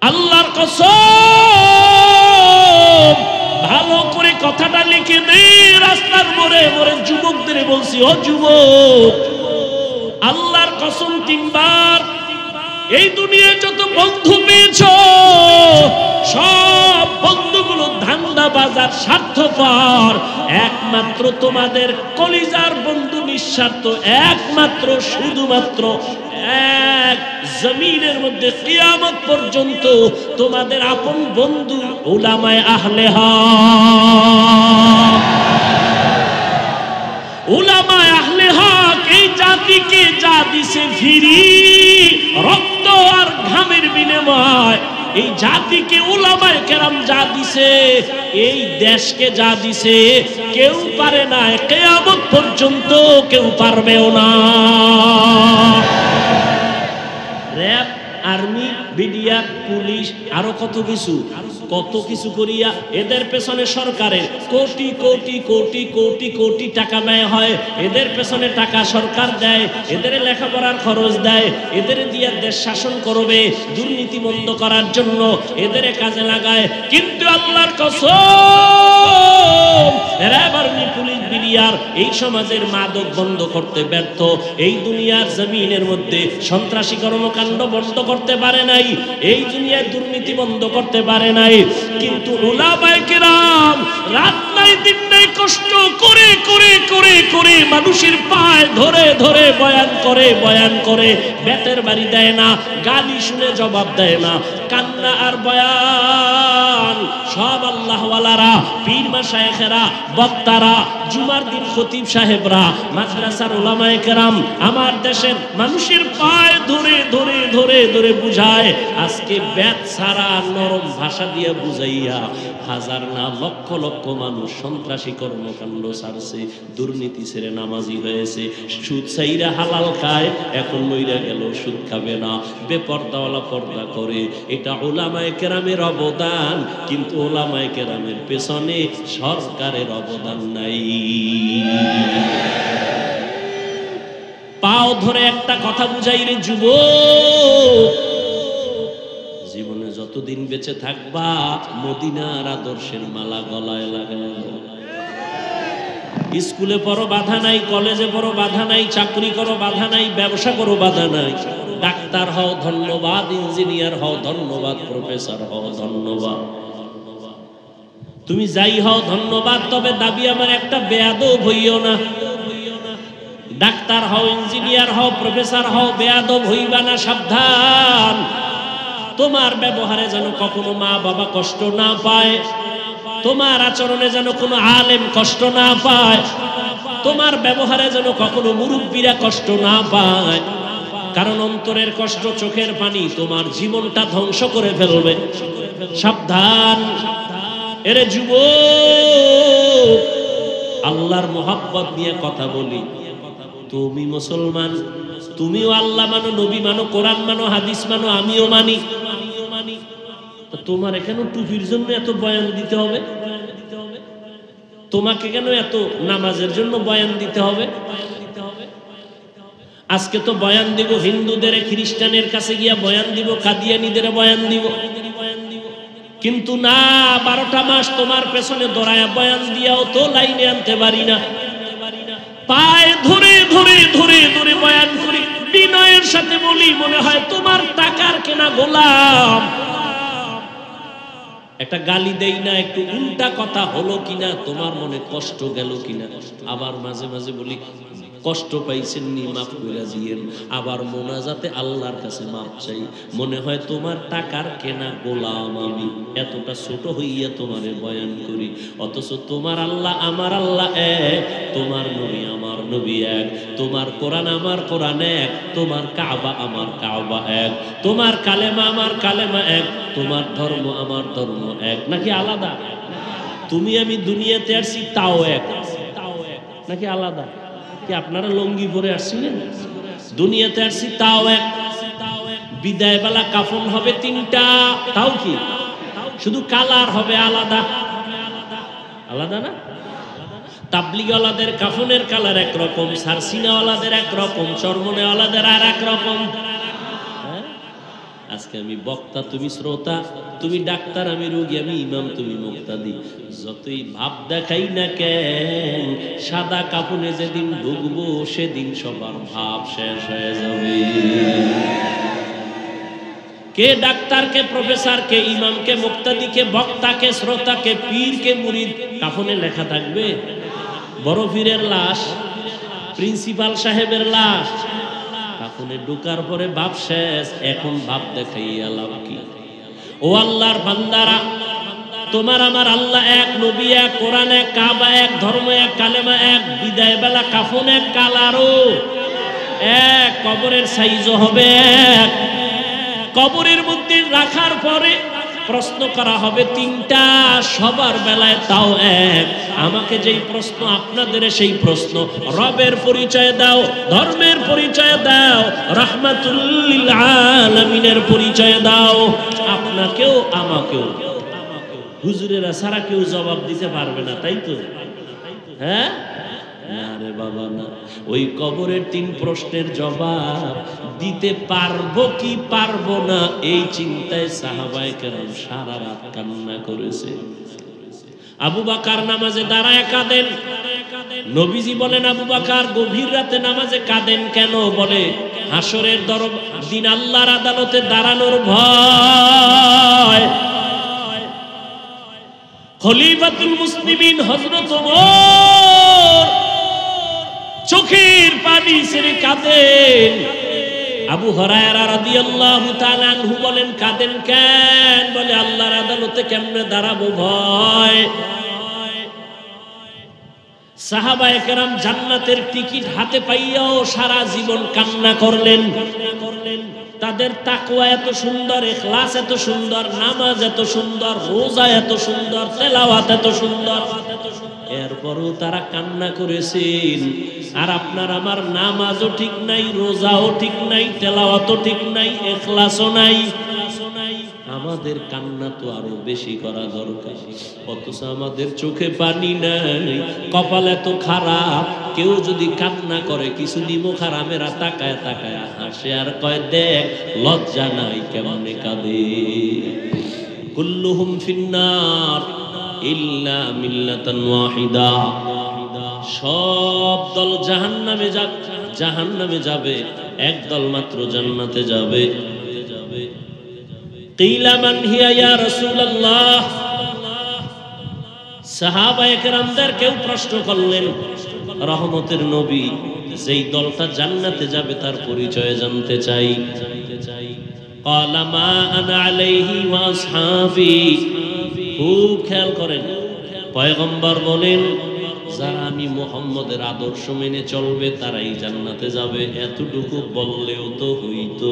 আল্লাহর কসম, ভালো করে কথাটা লিখে দে। রাস্তার মোড়ে মোড়ে যুবকদের বলছি, ও যুবক, আল্লাহর কসম 3 বার, এই দুনিয়ায় যত বন্ধু পেয়েছো সব বন্ধুগুলো ধান্দাবাজ আর স্বার্থপর। একমাত্র তোমাদের কলিজার বন্ধু নিঃস্বার্থ, একমাত্র শুধুমাত্র এক জমিনের মধ্যে কিয়ামত পর্যন্ত তোমাদের আপন বন্ধু উলামায়ে আহলে হক। উলামায়ে আহলে হক এই জাতিকে যা দিছে ফিরি, রক্ত আর ঘামের বিনিময়, এই জাতিকে উলামায়ে কেরাম যা দিছে, এই দেশকে যা দিছে, কেউ পারে না, কিয়ামত পর্যন্ত কেউ পারবেও না। র‍্যাব, আর্মি, বিডিআর, পুলিশ, আরো কত কিছু করিয়া এদের পেছনে সরকারের কোটি কোটি কোটি কোটি কোটি টাকা ব্যয় হয়। এদের পেছনে টাকা সরকার দেয়, এদের লেখাপড়ার খরচ দেয়, এদের দিয়ে দেশ শাসন করবে, দুর্নীতি বন্ধ করার জন্য এদের কাজে লাগায়। কিন্তু আল্লাহর কসম, র‍্যাব, আর্মি, পুলিশ, বিডিআর এই সমাজের মাদক বন্ধ করতে ব্যর্থ। এই দুনিয়ার জমিনের মধ্যে সন্ত্রাসী কর্মকাণ্ড বন্ধ করতে পারে নাই, এই দুনিয়ার দুর্নীতি বন্ধ করতে পারে নাই। কিন্তু উলামায়ে কেরাম রাত নাই দিন নাই কষ্ট করে করে করে করে মানুষের পায়ে ধরে ধরে বয়ান করে, বেতের বাড়ি দেয় না, গালি শুনে জবাব দেয় না, কান্না আর বয়ান সব আল্লাহওয়ালারা, পীর মাশায়েখেরা, বক্তারা, জুমার দিন খতিব সাহেবরা, মাদ্রাসার উলামায়ে কেরাম আমার দেশের মানুষের পায়ে ধরে ধরে ধরে ধরে বুঝায়। আজকে বেত ছাড়া নরম ভাষা দিয়ে বুঝাইয়া হাজার না লক্ষ লক্ষ মানুষ সন্ত্রাসী কর্মকাণ্ড ছাড়ছে, দুর্নীতি ছেড়ে নামাজি হয়েছে, সুদ ছাইরা হালাল খায়, এখন মইরা গেল সুদ খাবে না, বেপর্দাওয়ালা পর্দা করে। এটা উলামায়ে কেরামের অবদান, কিন্তু উলামায়ে কেরামের পেছনে সরকারের অবদান নাই। পাও ধরে একটা কথা বুঝাই রে যুবক, জীবনে যতদিন বেঁচে থাকবা মদিনার আদর্শের মালা গলায় লাগায়। স্কুলে পড়ো বাধা নাই, কলেজে পড়ো বাধা নাই, চাকরি করো বাধা নাই, ব্যবসা করো বাধা নাই, ডাক্তার হও ধন্যবাদ, ইঞ্জিনিয়ার হও ধন্যবাদ, প্রফেসর হও ধন্যবাদ, তুমি যাই হও ধন্যবাদ। তবে দাবি আমার একটা, বেয়াদব হইও না। ডাক্তার হও, ইঞ্জিনিয়ার হও, প্রফেসর হও, বেয়াদব হইবা না, সাবধান। তোমার ব্যবহারে যেন কখনো মা বাবা কষ্ট না পায়, তোমার আচরণে যেন কোনো আলেম কষ্ট না পায়, তোমার ব্যবহারে যেন কখনো মুরব্বীরা কষ্ট না পায়। কারণ অন্তরের কষ্ট, চোখের পানি তোমার জীবনটা ধ্বংস করে ফেলবে। সাবধান এরে যুবক, আল্লাহর মোহাব্বত নিয়ে কথা বলি। তুমি মুসলমান, তুমিও আল্লাহ মানো, নবী মানো, কোরআন মানো, হাদিস মানো, আমিও মানি। তোমার কেন টুপির জন্য এত বয়ান দিতে হবে? তোমাকে কেন এত নামাজের জন্য বয়ান দিতে হবে? আজকে তো বয়ান দিব হিন্দুদের, খ্রিস্টানের কাছে গিয়া বয়ান দিব, কাদিয়ানীদের বয়ান দিব। কিন্তু না, 12টা মাস তোমার পেছনে দৌড়ায়া বয়ান দিয়াও তো লাইনে আনতে পারি না। পায়ে ধরে ধরে ধরে ধরে বয়ান করি, বিনয়ের সাথে বলি, মনে হয় তোমার টাকার কেনা গোলাম। একটা গালি দেই না, একটু উল্টা কথা হলো কিনা, তোমার মনে কষ্ট গেল কিনা। আবার মাঝে মাঝে বলি, কষ্ট পাইছেন নি, মাফ করে দিয়েন। আবার মোনাজাতে আল্লাহর কাছে মাফ চাই, মনে হয় তোমার টাকার কেনা গোলাম আমি, এতটা ছোট হইয়া তোমারে বয়ান করি। অথচ তোমার আল্লাহ আমার আল্লাহ এক, তোমার নবী আমার নবী এক, তোমার কোরআন আমার কোরআন এক, তোমার কাবা আমার কাবা এক, তোমার কালেমা আমার কালেমা এক, তোমার ধর্ম আমার ধর্ম এক। নাকি আলাদা? তুমি আমি দুনিয়াতে আসছি তাও এক, নাকি আলাদা? কি আপনারা লঙ্গি পরে আসছিলেন? দুনিয়াতে আসছি তাও এক। বিদায় বেলা কাফন হবে 3টা, তাও কি শুধু কালার হবে আলাদা। আলাদা না? তাবলিগওয়ালাদের কাফনের কালার একরকম, সারসিনাওয়ালাদের একরকম, চরমনেওয়ালাদের আর একরকম। আজকে আমি বক্তা, তুমি শ্রোতা, তুমি ডাক্তার, আমি রোগী, আমি ইমাম, তুমি মুক্তাদি। যতই ভাব দেখাই না কেন, সাদা কাফনে যেদিন ঢুকবো সেদিন সবার ভাব শেষ হয়ে যাবে। কে ডাক্তার, কে প্রফেসর, কে ইমাম, কে মুক্তাদি, কে বক্তা, কে শ্রোতা, কে পীর, কে মুরিদ, কাফনে লেখা থাকবে বড় পীরের লাশ, প্রিন্সিপাল সাহেবের লাশ। কাফনে ঢুকার পরে ভাব শেষ, এখন ভাব দেখাইয়া লাভ কি? ও আল্লাহর বান্দারা, তোমার আমার আল্লাহ এক, নবী এক, কোরআন এক, কাবা এক, ধর্ম এক, কালেমা এক, বিদায় বেলা কাফন এক, কালারও এক, কবরের সাইজও হবে এক। কবরের মধ্যে রাখার পরে প্রশ্ন করা হবে তিনটা, সবার বেলায় তাও এক। আমাকে যেই প্রশ্ন, আপনাদের সেই প্রশ্ন। রবের পরিচয় দাও, ধর্মের পরিচয় দাও, রাহমাতুল লিল আলামিনের পরিচয় দাও। আপনাকেও আমাকেও হুজুরেরা সারা কেউ জবাব দিতে পারবে না, তাই তো? হ্যাঁ না রে বাবা না। ওই কবরের তিন প্রশ্নের জবাব দিতে পারবো কি পারবো না, এই চিন্তায় সাহাবায়ে কেরাম সারা রাত কান্না করেছে। আবু বকর নামাজে দাঁড়ায় কাঁদেন। নবীজি বলেন, আবু বকর গভীর রাতে নামাজে কাঁদেন কেন? বলে, হাসরের দিন আল্লাহর আদালতে দাঁড়ানোর ভয়। খলিফাতুল মুসলিমিন হযরত ওমর চোখের পানি ছেড়ে কাঁদেন। আবু হুরায়রা রাদিয়াল্লাহু তাআলা আনহু বলেন, কাঁদেন কেন? বলে, আল্লাহর আদালতে কেমনে দাঁড়াবো, ভয়। সাহাবায়ে কেরাম জান্নাতের টিকিট হাতে পাইয়াও সারা জীবন কান্না করলেন। তাদের তাকওয়া এত সুন্দর, ইখলাস এত সুন্দর, নামাজ এত সুন্দর, রোজা এত সুন্দর, তেলাওয়াত এত সুন্দর, এরপরও তারা কান্না করেছেন। আর আপনার আমার নামাজও ঠিক নাই, রোজাও ঠিক নাই, তেলাওয়াতও ঠিক নাই, ইখলাসও নাই। আমাদের কান্না তো আরো বেশি করা দরকার, অথচ আমাদের চোখে পানি নাই, কপাল এত খারাপ। কেউ যদি কান্না করে, কিছু নিমুখ হারামেরা তাকায় তাকায় হাসে আর কয়, দেখ লজ্জা নাই কেমনে কাঁদে। কুল্লুহুম ফিন্নার ইল্লা মিল্লাতান ওয়াহিদা। সব দল জাহান্নামে যাবে, জাহান্নামে যাবে, এক দল মাত্র জান্নাতে যাবে। কিলা মান হিয়া ইয়া রাসূলুল্লাহ। সাহাবায়ে কেরামদের কেউ প্রশ্ন করলেন, রহমতের নবী, যেই দলটা জান্নাতে যাবে তার পরিচয় জানতে চাই। ক্বালা মা আনা আলাইহি ওয়া আসহাবি। খুব খেয়াল করেন, পয়গম্বর বলেন, যারা আমি মুহাম্মদের আদর্শ মেনে চলবে তারাই জান্নাতে যাবে। এতটুকু বললেও তো হইতো,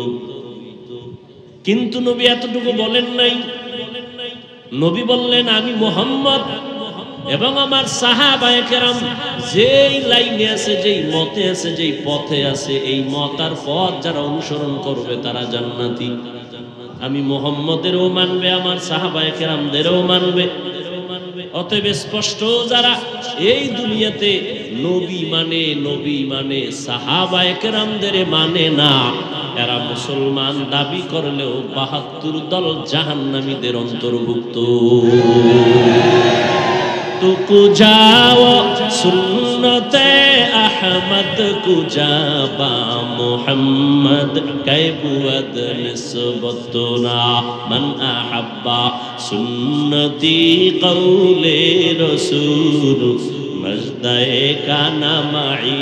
কিন্তু নবী এতটুকু বলেন নাই। নবী বললেন, আমি মুহাম্মদ এবং আমার সাহাবায়ে কেরাম যেই লাইনে আছে, যেই মতে আছে, যেই পথে আছে, এই মত আর পথ যারা অনুসরণ করবে তারা জান্নাতি। আমি মুহাম্মদেরও মানবে, আমার সাহাবায়ে কেরামদেরও মানবে। অতএব স্পষ্ট, যারা এই দুনিয়াতে নবী মানে সাহাবায়ে কেরামদের মানে না, এরা মুসলমান দাবি করলেও ৭২ দল জাহান্নামীদের অন্তর্ভুক্ত। তুকু যাও সুন্নতে আহমদ কুজাবা মুহাম্মদ কাইবুদ নিসবতুনা মান আহাব্বা সুন্নতি কওলে রাসূল মজদায়ে কানা মাই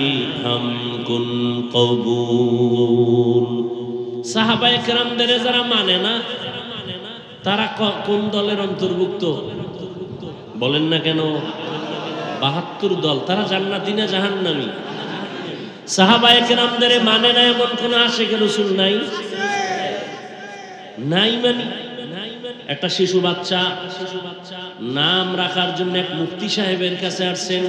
হাম কুন কবুল। সাহাবায়ে কেরামদের যারা মানে না, তারা কোন দলের অন্তর্ভুক্ত বলেন না কেন? ৭২ দল। তারা জান্নাতি না জাহান্নামী? সাহাবায়ে কেরামদের মানে না এমন কোন আশিক রাসূল নাই? নাই মানে একটা শিশু বাচ্চা নাম রাখার জন্য এক মুফতি সাহেবের কাছে আসছেন।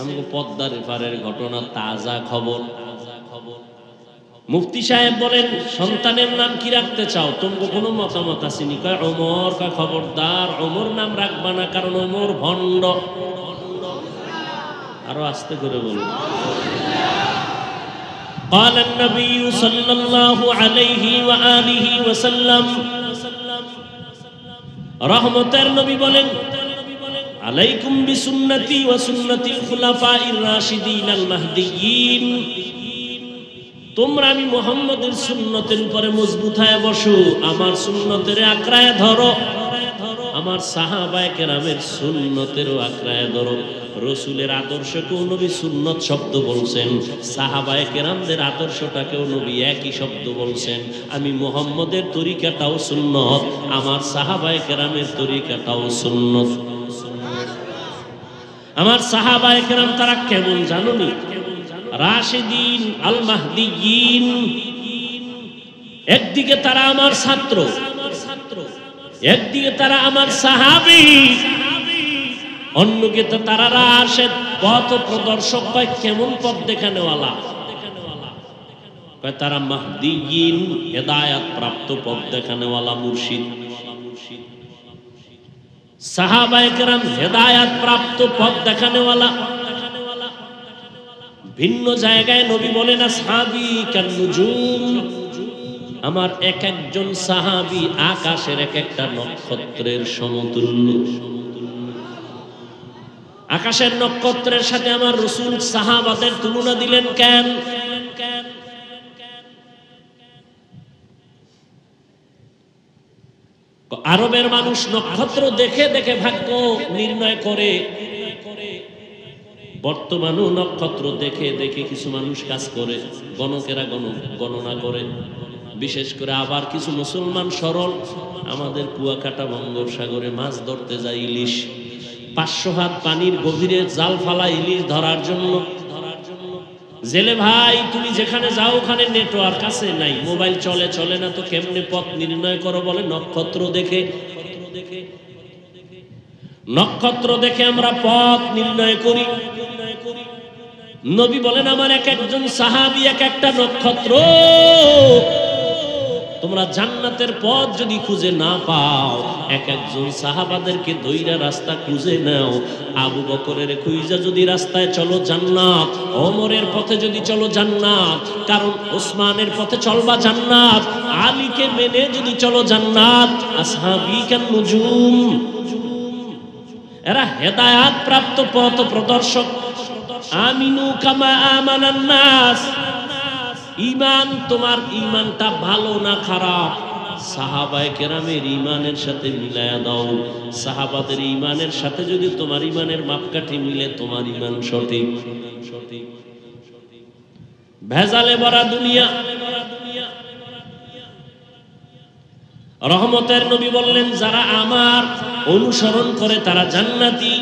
আমাকে পদ্মার এপারের ঘটনা, তাজা খবর। মুফতি সাহেব বলেন, সন্তানের নাম কি রাখতে চাও? তোমাকে কোনো মতামত আসেনি? কয় ওমর। কয় খবরদার ওমর নাম রাখবা না, কারণ ওমর ভণ্ড। আরো আস্তে করে বলুন। قال النبي صلى الله عليه وآله وسلم রহমতের নবী বলেন আলাইকুম বিসুন্নতি ওয়া সুন্নাতিল খুলাফাইর রাশিদিন আল মাহদিয়িন তোমরা আমি মুহাম্মদের সুন্নতের উপরে মজবুত হয়ে বসো আমার সুন্নতের আঁকড়ায় ধরো আমার সাহাবায়ে কেরামের সুন্নতেরও আঁকড়ায় ধরো রাসূলের আদর্শকেও নবী সুন্নত শব্দ বলছেন সাহাবায়ে কেরামদের আদর্শটাকেও নবী একই শব্দ বলছেন আমি মুহাম্মদের তরিকাটাও সুন্নত আমার সাহাবায়ে কেরামের তরিকাটাও সুন্নত আমার সাহাবায়ে কেরাম তারা কেমন জানোনি রাশিদিন আল মাহদিয়িন একদিকে তারা আমার ছাত্র একদিকে তারা আমার সাহাবী অন্যকে তো তারা রাশেদ পথ প্রদর্শক হয় কেমন পথ দেখানেওয়ালা তারা মাহদিয়িন হেদায়েত প্রাপ্ত পথ দেখানেওয়ালা মুর্শিদ সাহাবায়ে কেরাম হেদায়েত প্রাপ্ত পথ দেখানেওয়ালা ভিন্ন জায়গায় নবী বলেন আসহাবী কান্নুজুম আমার এক একজন সাহাবী আকাশের এক একটা নক্ষত্রের সমতুল্য আকাশের নক্ষত্রের সাথে আমার রাসূল সাহাবাদের তুলনা দিলেন কেন আরবের মানুষ নক্ষত্র দেখে দেখে ভাগ্য নির্ণয় করে বর্তমানেও নক্ষত্র দেখে দেখে কিছু মানুষ কাজ করে গণকেরা গণনা করে বিশেষ করে আবার কিছু মুসলমান সরল আমাদের কুয়াকাটা বঙ্গোপসাগরে মাছ ধরতে যায় ইলিশ 500 হাত পানির গভীরে জাল ফালা ইলিশ ধরার জন্য জেলে ভাই তুমি যেখানে যাও ওখানে নেটওয়ার্ক আছে নাই মোবাইল চলে না তো কেমনে পথ নির্ণয় করো বলে নক্ষত্র দেখে নক্ষত্র দেখে আমরা পথ নির্ণয় করি নবী বলেন আমার এক একজন সাহাবী এক একটা নক্ষত্র তোমরা জান্নাতের পথ যদি খুঁজে না পাও এক একজন সাহাবাদেরকে দইরা রাস্তা খুঁজে নাও আবু বকরের খুঁজা যদি রাস্তায় চলো জান্নাত ওমরের পথে যদি চলো জান্নাত কারণ ওসমানের পথে চলবা জান্নাত আলীকে মেনে যদি চলো জান্নাত আসহাবী কান নুজুম এরা হেদায়েত প্রাপ্ত পথ প্রদর্শক আমিনু কামা আমানান নাস ঈমান তোমার ঈমানটা ভালো না খারাপ সাহাবায়ে কেরামের ঈমানের সাথে মিলায়া দাও সাহাবাদের ঈমানের সাথে যদি তোমার ঈমানের মাপকাঠি মিলে তোমার ঈমান সঠিক ভেজালে ভরা দুনিয়া রহমতের নবী বললেন যারা আমার অনুসরণ করে তারা জান্নাতি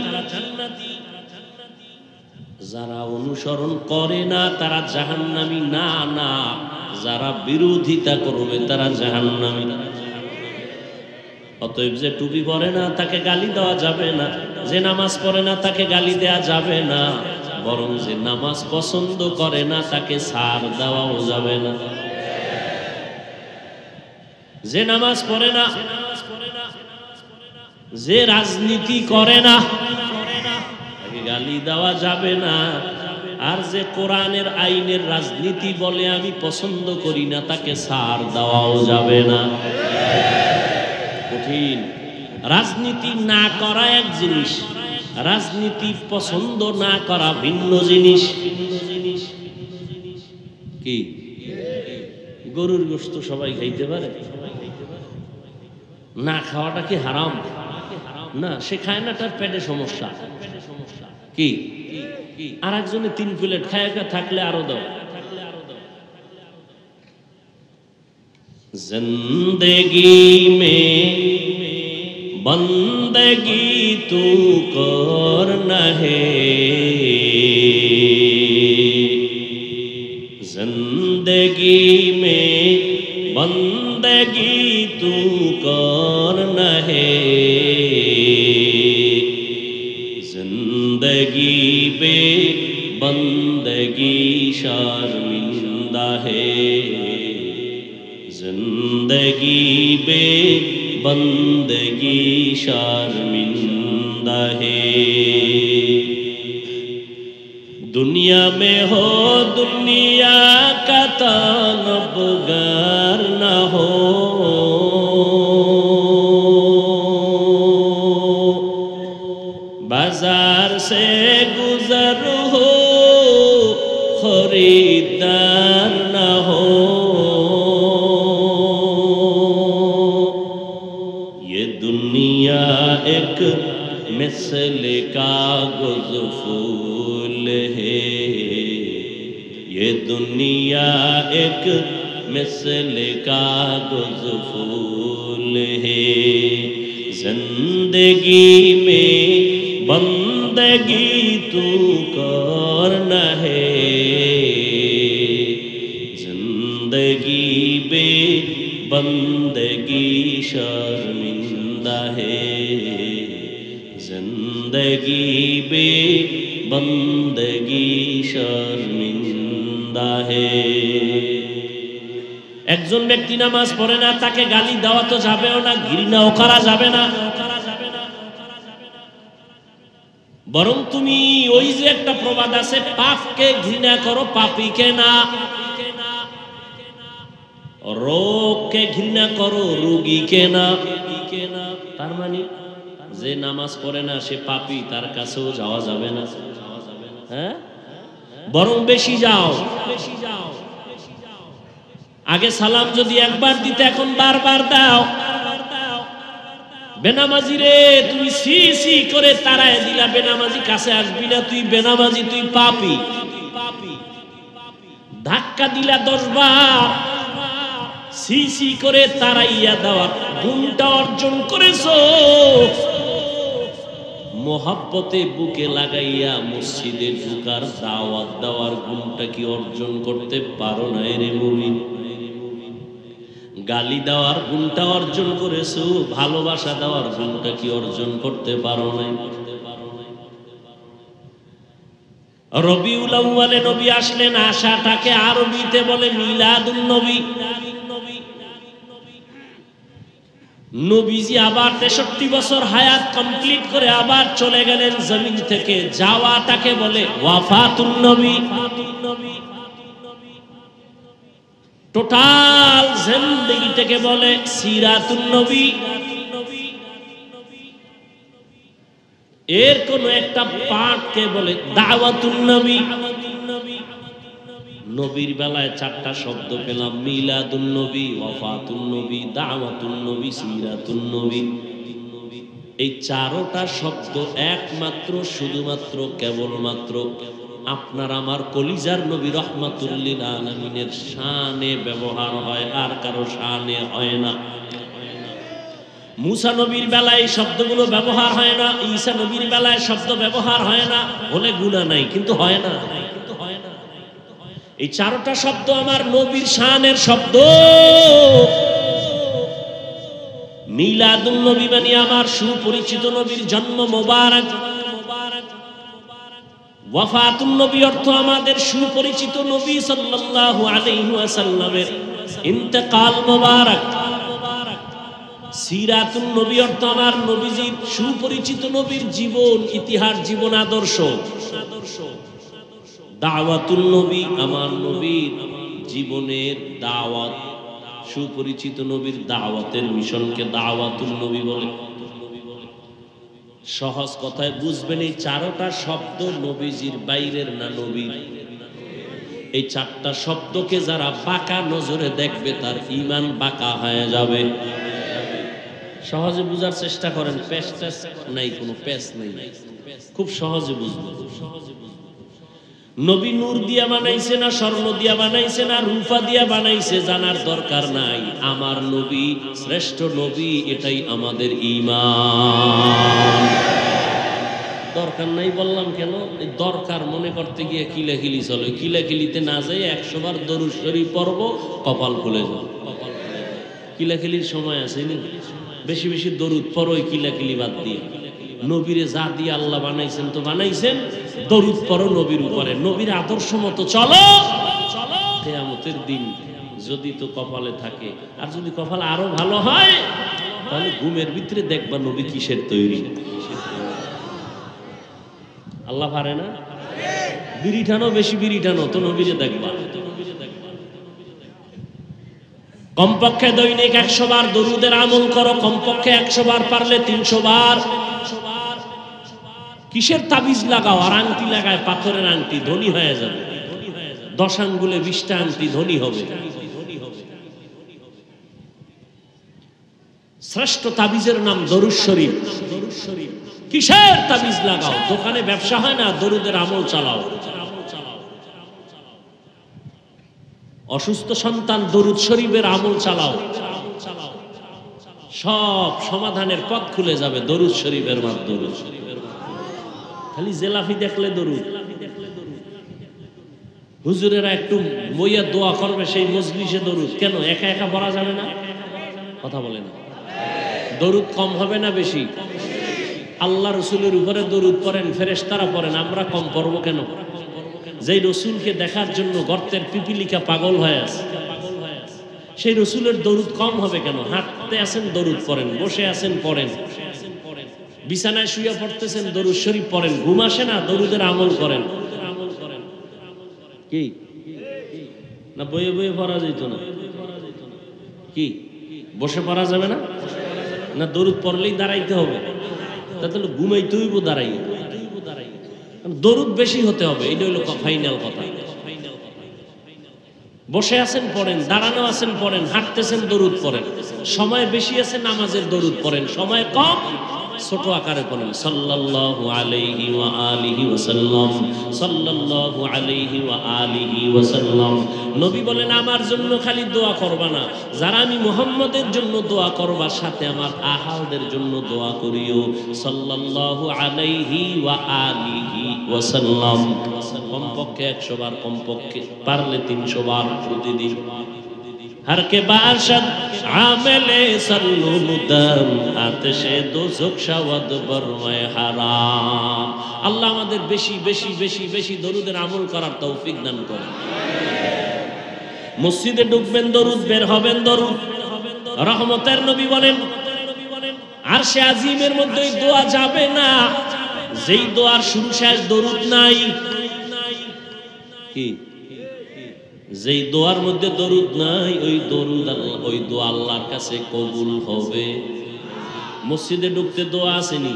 যারা অনুসরণ করে না তারা জাহান্নামী না না যারা বিরোধিতা করবে তারা জাহান্নামী অতএব যে টুপি পরে না তাকে গালি দেওয়া যাবে না যে নামাজ পড়ে না তাকে গালি দেওয়া যাবে না বরং যে নামাজ পছন্দ করে না তাকে ছাড় দেওয়াও যাবে না যে নামাজ পড়ে না যে রাজনীতি করে না তাকে গালি দেওয়া যাবে না আর যে কোরআনের আইনের রাজনীতি বলে আমি পছন্দ করি না তাকে ছাড় দেওয়াও যাবে না কঠিন রাজনীতি না করা এক জিনিস রাজনীতি পছন্দ না করা ভিন্ন জিনিস কি গরুর গোশত সবাই খাইতে পারে না খাওয়াটা কি হারাম না সে খায় না তার পেটে সমস্যা কি আর একজনে 3 প্লেট খায় থাকলে আরো দাও जिंदगी में बंदगी तू करना है जिंदगी में बंदगी तू करना है जिंदगी पे बंदगी शर्मिंदा है जिंदगी बे बंदगी शर्मिंदा है दुनिया में हो दुनिया का तलबगार न हो, बाजार से गुजर हो खरीदार न हो। ये दुनिया एक मिसल कागज फूल है, ये दुनिया एक मिसल कागज फूल है। जिंदगी में बंदगी तू करना है, जिंदगी बे बंदगी शर्मिंदा है, जिंदगी बे बंदगी शर्मिंदा है। একজন ব্যক্তি নামাজ পড়ে না, তাকে গালি দেওয়া তো যাবেও না, ঘৃণাও করা যাবে না, বরং তুমি ওই যে একটা প্রবাদ আছে, পাপকে ঘৃণা করো পাপীকে না, রোগকে ঘৃণা করো রোগীকে না। তার মানে যে নামাজ পড়ে না সে পাপী, তার কাছেও যাওয়া যাবে না, হ্যাঁ, বরং বেশি যাও। আগে সালাম যদি একবার দিতে এখন বারবার দাও। বেনামাজি রে তুমি সি সি করে তাড়ায় দিলা, বেনামাজি কাছে আসবি না, তুই বেনামাজি, তুই পাপী। ধাক্কা দিলা 10 বার, সি সি করে তাড়াইয়া দেওয়ার গুণটা অর্জন করেছো। মোহাব্বতে বুকে লাগাইয়া মসজিদে ঢুকার দাওয়াত দেওয়ার গুণটা কি অর্জন করতে পারো না রে মুমিন? গালি দেওয়ার গুণটা অর্জন করেছো, ভালোবাসা দেওয়ার গুণটা কি অর্জন করতে পারো না? রবিউল আউয়ালে নবী আসলেন, আশাটাকে আরবিতে বলে মিলাদুন নবী। নবীজি আবার 63 বছর হায়াত কমপ্লিট করে আবার চলে গেলেন জমিন থেকে, যাওয়াটাকে বলে ওয়াফাতুন নবী। টোটাল জিন্দেগিটাকে বলে সিরাতুন নবী। এর কোন একটা পার্টকে বলে দাওয়াতুন নবী। নবীর বেলায় 4টা শব্দ পেলাম, মিলাদুন নবী, ওয়াফাতুন নবী, দাওয়াতুন নবী, সিরাতুন নবী। এই 4টা শব্দ একমাত্র শুধুমাত্র কেবলমাত্র আপনার আমার কলিজার নবী রাহমাতুল লিল আলামিনের শানে ব্যবহার হয়, আর কারো শানে হয় না। মুসা নবীর বেলায় এই শব্দগুলো ব্যবহার হয় না, ঈসা নবীর বেলায় শব্দ ব্যবহার হয় না, বলে গুনাহ নাই, কিন্তু হয় না। এই 4টা শব্দ আমার নবীর শানের শব্দ। মিলাদুন নবী মানে আমার সুপরিচিত নবীর জন্ম মোবারক। ওয়াফাতুন নবী অর্থ আমাদের সুপরিচিত নবী সাল্লাল্লাহু আলাইহি ওয়াসাল্লামের ইন্তেকাল মোবারক। সিরাতুন নবী অর্থ আমার নবীজির সুপরিচিত নবীর জীবন ইতিহাস, জীবন আদর্শ। দাওয়াতুন নবী আমার নবীর জীবনের দাওয়াত, সুপরিচিত নবীর দাওয়াতের মিশনকে দাওয়াতুন নবী বলে। সহজ কথায় বুঝবেন, এই 4টা শব্দ নবীজির বাইরের না, নবীর। এই 4টা শব্দকে যারা বাঁকা নজরে দেখবে তার ঈমান বাঁকা হয়ে যাবে। সহজে বুঝার চেষ্টা করেন, পেশ টেশ নাই, কোনো পেশ নাই, খুব সহজে বুঝবেন। নবী নূর দিয়া বানাইছে না স্বর্ণ দিয়া বানাইছে না রূপা দিয়া বানাইছে জানার দরকার নাই। আমার নবী শ্রেষ্ঠ নবী, এটাই আমাদের ঈমান। দরকার নাই বললাম কেন? দরকার মনে করতে গিয়ে কিলাকিলি চলে, কিলাকিলিতে না যাই 100 বার দরুদ শরীফ পড়ব, কপাল খুলে যাবে। কিলাকিলির সময় আছে নি? বেশি বেশি দরুদ পড়ো, কিলাকিলি বাদ দিয়ে। নবীরে যা দিয়ে আল্লাহ বানাইছেন তো বানাইছেন, দরুদ পড়ো নবীর উপরে, নবীর আদর্শ মতো চলো। কিয়ামতের দিন যদি তো কপালে থাকে, আর যদি কপাল আরো ভালো হয় তাহলে ঘুমের ভিতরে দেখবা নবী কিসের তৈরি। আল্লাহ পারে না? বিড়ি টানো, বেশি বিড়ি টানো তো নবীরে দেখবা। কমপক্ষে দৈনিক 100 বার দরুদের আমল করো, কমপক্ষে 100 বার, পারলে 300 বার। কিসের তাবিজ লাগাও আর আংটি লাগায়, পাথরের আংটি, ধনী হয়ে যাবে। 10 আঙ্গুলে 20টা আংটি, ধনী হবে। শ্রেষ্ঠ তাবিজের নাম দরুদ শরীফ। কিসের তাবিজ লাগাও? দোকানে ব্যবসা হয় না, দরুদের আমল চালাও। অসুস্থ সন্তান, দরুদ শরীফের আমল চালাও, সব সমাধানের পথ খুলে যাবে দরুদ শরীফের মাধ্যমে। খালি জেলাফি দেখলে দরুদ। হুজুরেরা একটু বইয়া দোয়া করবে সেই মজলিসে দরুদ। কেন একা একা পড়া যাবে না? কথা বলে না। দরুদ কম হবে না বেশি? আল্লাহ রসুলের উপরে দরুদ পড়েন, ফেরেশতারা পড়েন, আমরা কম পড়বো কেন? যেই রসুলকে দেখার জন্য গর্তের পিপিলিকা পাগল হয়ে আছে, সেই রসুলের দরুদ কম হবে কেন? হাঁটতে আছেন দরুদ পড়েন, বসে আছেন পড়েন, বিছানায় শুয়ে পড়তেছেন দরুদ শরীফ পড়েন, ঘুম আসে না দরুদের আমল করেন। কি না বইয়ে বইয়ে পড়া যেত না? কি বসে পড়া যাবে না? না দরুদ পড়লেই দাঁড়াইতে হবে? তাহলে ঘুমাইতে হইব দাঁড়াই। দরুদ বেশি হতে হবে, এটা হইল ফাইনাল কথা। বসে আছেন পড়েন, দাঁড়ানো আছেন পড়েন, হাঁটতেছেন দরুদ পড়েন। সময় বেশি আছে নামাজের দরুদ পড়েন, সময় কম ছোট আকারে পড়েন। সাল্লাল্লাহু আলাইহি ওয়া আলিহি ওয়াসাল্লাম, সাল্লাল্লাহু আলাইহি ওয়া আলিহি ওয়াসাল্লাম। নবী বলেন আমার জন্য খালি দোয়া করবা না, যারা আমি মুহাম্মদের জন্য দোয়া করবা, সাথে আমার আহালদের জন্য দোয়া করিও। সাল্লাল্লাহু আলাইহি ওয়া আলিহি ওয়াসাল্লাম। কমপক্ষে 100 বার, কমপক্ষে পারলে 300 বার প্রতিদিন। हर के बाशद आमेले सल्लु मुदम आतशे दोजख शवद बरमाए हाराम। আল্লাহ আমাদের বেশি বেশি বেশি বেশি দরুদের আমল করার তৌফিক দান করেন। মসজিদে ঢুকবেন দরুদ, বের হবেন দরুদ। রহমতের নবী বলেন আরশে আজিমের মধ্যে দোয়া যাবে না যেই দোয়ার শুরু শেষ দরুদ নাই। কি যেই দোয়ার মধ্যে দরুদ নাই, ওই দরুদ ওই দোয়া আল্লাহর কাছে কবুল হবে। মসজিদে ঢুকতে দোয়া আসেনি,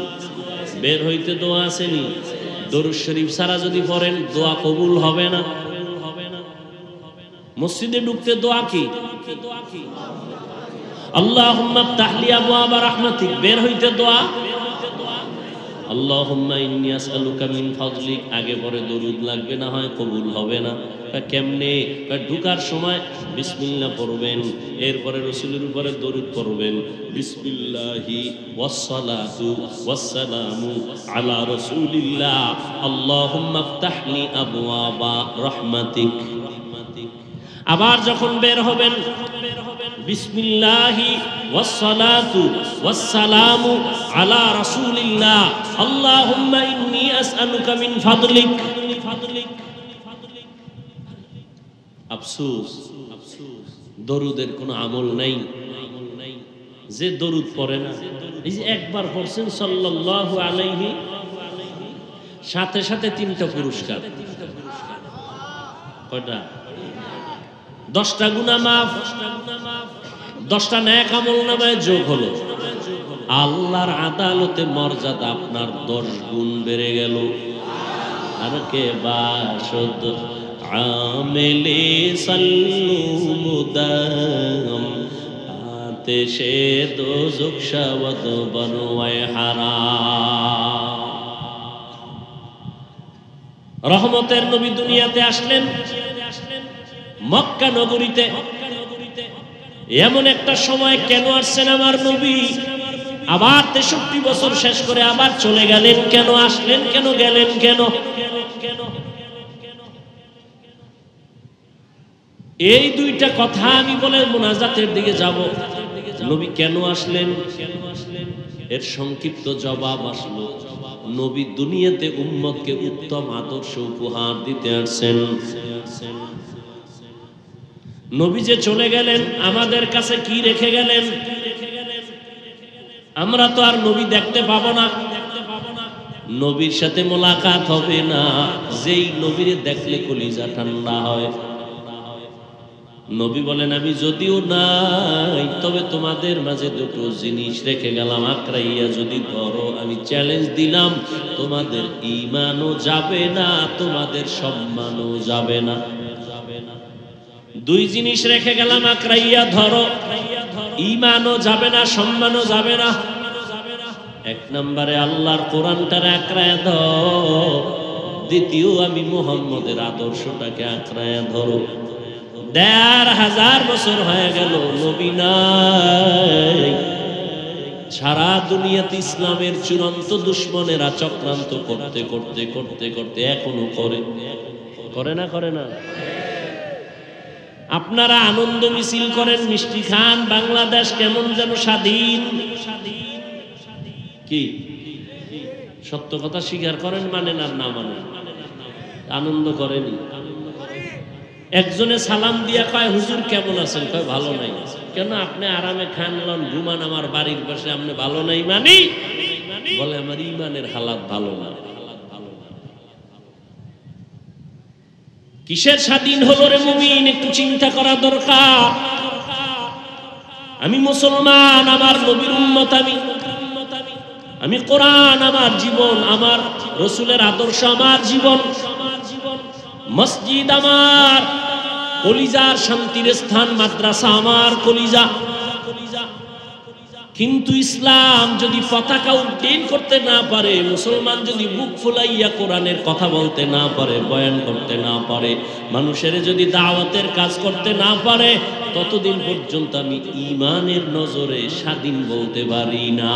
বের হইতে দোয়া আসেনি। দরুদ শরীফ ছাড়া যদি পড়েন দোয়া কবুল হবে না। মসজিদে ঢুকতে দোয়া কি? আল্লাহুম্মা ইফতাহ লি আবওয়াবা রাহমাতিক। বের হইতে দোয়া আল্লাহুম্মা ইন্নী আসআলুকা মিন ফাজলিক। আগে পরে দরুদ লাগবে, না হয় কবুল হবে না। কেমনে? ঢুকার সময় বিসমিল্লাহ পড়বেন, এরপরে রসুলের উপরে দরুদ পড়বেন। বিসমিল্লাহি ওয়াসসালাতু ওয়াসসালামু আলা রাসূলিল্লাহ আল্লাহুম্মা ইফতাহ লি আবওয়াবা রাহমাতিক। আবার যখন বের হবেন বিসমিল্লাহি ওয়াসসালাতু ওয়াসসালামু আলা রাসূলিল্লাহ আল্লাহুম্মা ইন্নী আসআলুকা মিন ফাদলিক। আফসোস দরুদের কোনো আমল নাই। যে দরুদ পড়ে না, এই যে একবার পড়ছেন সাল্লাল্লাহু আলাইহি, সাথে সাথে 3টা পুরস্কার। কয়টা? 10টা গুনাহ মাফ, 10টা নেক আমল নামায় যোগ হলো। আল্লাহর আদালতে মর্যাদা আপনার 10 গুণ বেড়ে গেল। আর কে বাসদ आमेले सल्लु मुदम आतिशे दोज़ख शवद बनवाए हाराम। रहमतेर नबी दुनियाते आसलेन मक्का नगरीते। एमन एकटा समय केन आसছেন আমার নবী? আবার 63 বছর শেষ করে আবার চলে গেলেন কেন? আসলেন কেন? গেলেন কেন? এই 2টা কথা আমি বলে মুনাজাতের দিকে যাব। নবী কেন আসলেন? এর সংক্ষিপ্ত জবাব আসলো, নবী দুনিয়াতে উম্মতকে উত্তম আদর্শ উপহার দিতে আসছেন। নবী যে চলে গেলেন আমাদের কাছে কি রেখে গেলেন? আমরা তো আর নবী দেখতে পাবো না। নবীর সাথে মোলাকাত হবে না যেই নবীরে দেখলে কলিজা ঠান্ডা হয়। নবী বলেন আমি যদিও নাই তবে তোমাদের মাঝে দুটো জিনিস রেখে গেলাম, আকরাইয়া যদি ধরো আমি চ্যালেঞ্জ দিলাম তোমাদের ঈমানও যাবে না তোমাদের সম্মানও যাবে না। দুই জিনিস রেখে গেলাম, আকরাইয়া ধরো, ঈমানও যাবে না সম্মানও যাবে না। এক নম্বরে আল্লাহর কোরআনটারে আঁকড়ায় ধরো, দ্বিতীয় আমি মুহাম্মদের আদর্শটাকে আঁকড়ায় ধরো। ১৫০০ বছর হয়ে গেল নবী নাই, সারা দুনিয়াতে ইসলামের চূড়ান্ত দুশ্মনেরা চক্রান্ত করতে করতে করতে করতে এখনো করে না করে না। আপনারা আনন্দ মিছিল করেন, মিষ্টি খান, বাংলাদেশ কেমন যেন স্বাধীন। কি সত্য কথা স্বীকার করেন, মানেন আর না মানেন, আনন্দ করেনি। একজনে সালাম দিয়া কয় হুজুর কেমন আছেন? কয় ভালো নাই। কেন? আপনি আরামে খান লন ঘুমান আমার বাড়ির পাশে, আপনি ভালো নাই মানি? বলে আমার ঈমানের হালাত ভালো না। কিসের স্বাধীন হলো রে মুমিন? একটু চিন্তা করা দরকার। আমি মুসলমান, আমার নবীর উম্মত, আমি কোরআন আমার জীবন, আমার রসুলের আদর্শ আমার জীবন, মসজিদ আমার কলিজার শান্তির স্থান, মাদ্রাসা আমার কলিজা। কিন্তু ইসলাম যদি পতাকা উড্ডীন করতে না পারে, মুসলমান যদি বুক ফুলাইয়া কোরআনের কথা বলতে না পারে, বয়ান করতে না পারে, মানুষের যদি দাওয়াতের কাজ করতে না পারে, ততদিন পর্যন্ত আমি ঈমানের নজরে স্বাধীন বলতে পারি না।